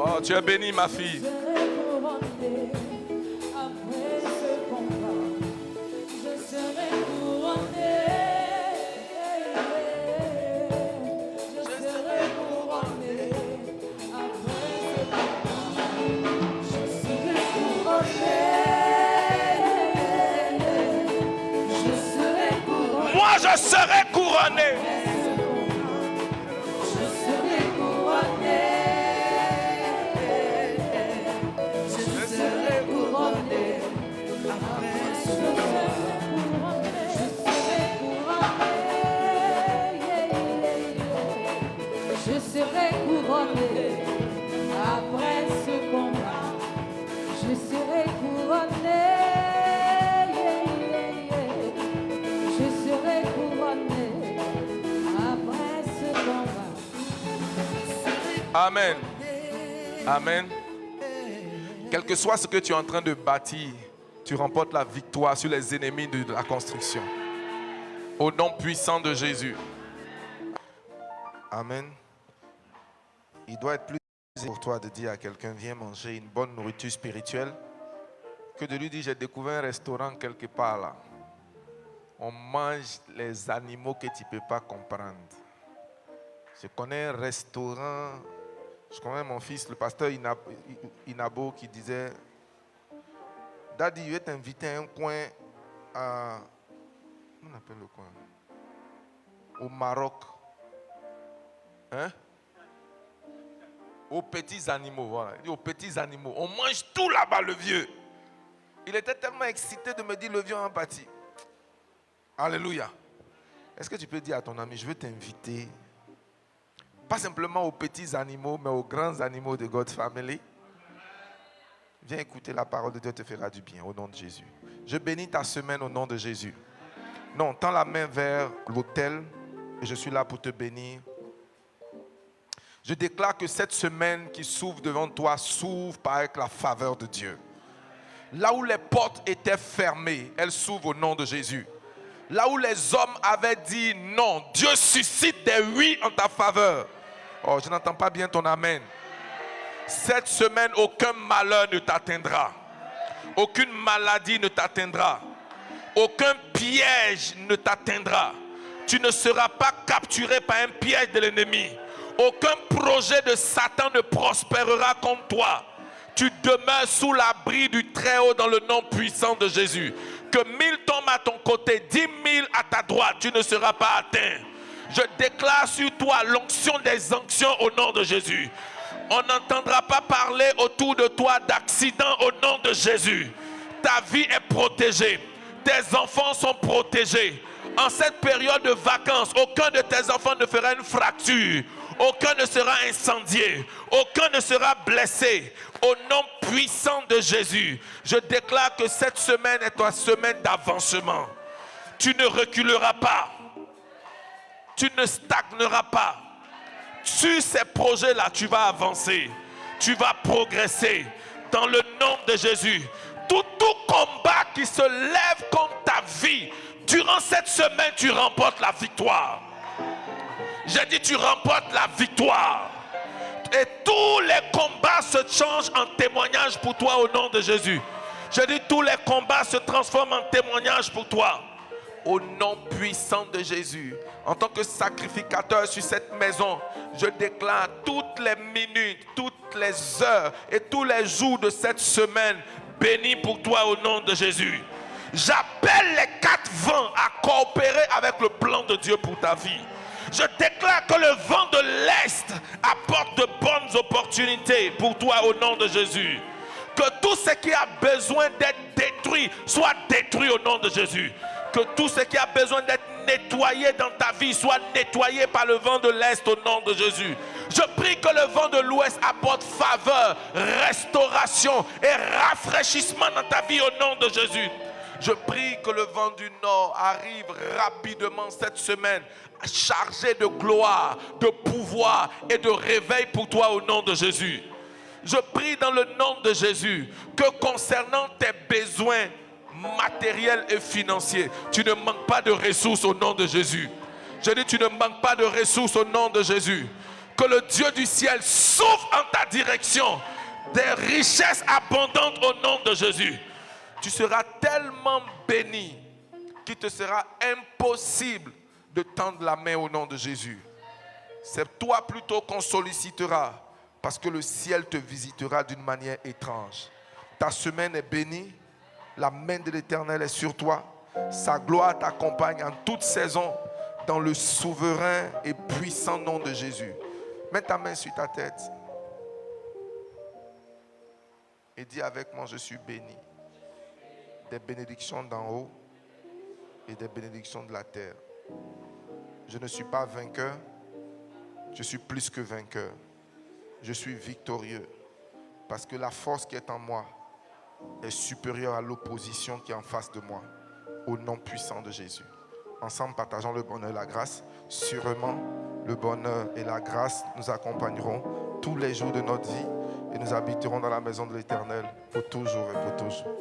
Oh, tu es bénie, ma fille. Moi, je serai couronné. Après ce combat, je serai couronné. Amen. Amen. Quel que soit ce que tu es en train de bâtir, tu remportes la victoire sur les ennemis de la construction. Au nom puissant de Jésus. Amen. Il doit être plus pour toi de dire à quelqu'un, viens manger une bonne nourriture spirituelle, que de lui dire, j'ai découvert un restaurant quelque part là. On mange les animaux que tu ne peux pas comprendre. Je connais un restaurant, je connais mon fils, le pasteur Inabo, qui disait, Daddy, je vais t'inviter à un coin à... Comment on appelle le coin? Au Maroc. Hein? Aux petits animaux, voilà. Il dit aux petits animaux. On mange tout là-bas, le vieux. Il était tellement excité de me dire, le vieux en pâtit. Alléluia. Est-ce que tu peux dire à ton ami, je veux t'inviter, pas simplement aux petits animaux, mais aux grands animaux de God's Family. Viens écouter la parole de Dieu, te fera du bien au nom de Jésus. Je bénis ta semaine au nom de Jésus. Non, tends la main vers l'autel et je suis là pour te bénir. Je déclare que cette semaine qui s'ouvre devant toi s'ouvre avec la faveur de Dieu. Là où les portes étaient fermées, elles s'ouvrent au nom de Jésus. Là où les hommes avaient dit non, Dieu suscite des oui en ta faveur. Oh, je n'entends pas bien ton amen. Cette semaine, aucun malheur ne t'atteindra. Aucune maladie ne t'atteindra. Aucun piège ne t'atteindra. Tu ne seras pas capturé par un piège de l'ennemi. Aucun projet de Satan ne prospérera contre toi. Tu demeures sous l'abri du Très-Haut dans le nom puissant de Jésus. Que 1000 tombent à ton côté, 10 000 à ta droite, tu ne seras pas atteint. Je déclare sur toi l'onction des onctions au nom de Jésus. On n'entendra pas parler autour de toi d'accidents au nom de Jésus. Ta vie est protégée. Tes enfants sont protégés. En cette période de vacances, aucun de tes enfants ne fera une fracture. Aucun ne sera incendié. Aucun ne sera blessé. Au nom puissant de Jésus, je déclare que cette semaine est ta semaine d'avancement. Tu ne reculeras pas. Tu ne stagneras pas. Sur ces projets-là, tu vas avancer. Tu vas progresser. Dans le nom de Jésus. Tout combat qui se lève contre ta vie, durant cette semaine, tu remportes la victoire. J'ai dit, tu remportes la victoire. Et tous les combats se changent en témoignage pour toi au nom de Jésus. J'ai dit, tous les combats se transforment en témoignage pour toi. Au nom puissant de Jésus, en tant que sacrificateur sur cette maison, je déclare toutes les minutes, toutes les heures et tous les jours de cette semaine bénis pour toi au nom de Jésus. J'appelle les 4 vents à coopérer avec le plan de Dieu pour ta vie. Je déclare que le vent de l'Est apporte de bonnes opportunités pour toi au nom de Jésus. Que tout ce qui a besoin d'être détruit soit détruit au nom de Jésus. Que tout ce qui a besoin d'être nettoyé dans ta vie soit nettoyé par le vent de l'Est au nom de Jésus. Je prie que le vent de l'Ouest apporte faveur, restauration et rafraîchissement dans ta vie au nom de Jésus. Je prie que le vent du Nord arrive rapidement cette semaine, chargé de gloire, de pouvoir et de réveil pour toi au nom de Jésus. Je prie dans le nom de Jésus que concernant tes besoins matériels et financiers, tu ne manques pas de ressources au nom de Jésus. Je dis, tu ne manques pas de ressources au nom de Jésus. Que le Dieu du ciel s'ouvre en ta direction des richesses abondantes au nom de Jésus. Tu seras tellement béni qu'il te sera impossible de tendre la main au nom de Jésus. C'est toi plutôt qu'on sollicitera parce que le ciel te visitera d'une manière étrange. Ta semaine est bénie. La main de l'Éternel est sur toi. Sa gloire t'accompagne en toute saison dans le souverain et puissant nom de Jésus. Mets ta main sur ta tête et dis avec moi, je suis béni. Des bénédictions d'en haut et des bénédictions de la terre. Je ne suis pas vainqueur, je suis plus que vainqueur. Je suis victorieux parce que la force qui est en moi est supérieure à l'opposition qui est en face de moi. Au nom puissant de Jésus. Ensemble, partageons le bonheur et la grâce. Sûrement, le bonheur et la grâce nous accompagneront tous les jours de notre vie et nous habiterons dans la maison de l'Éternel pour toujours et pour toujours.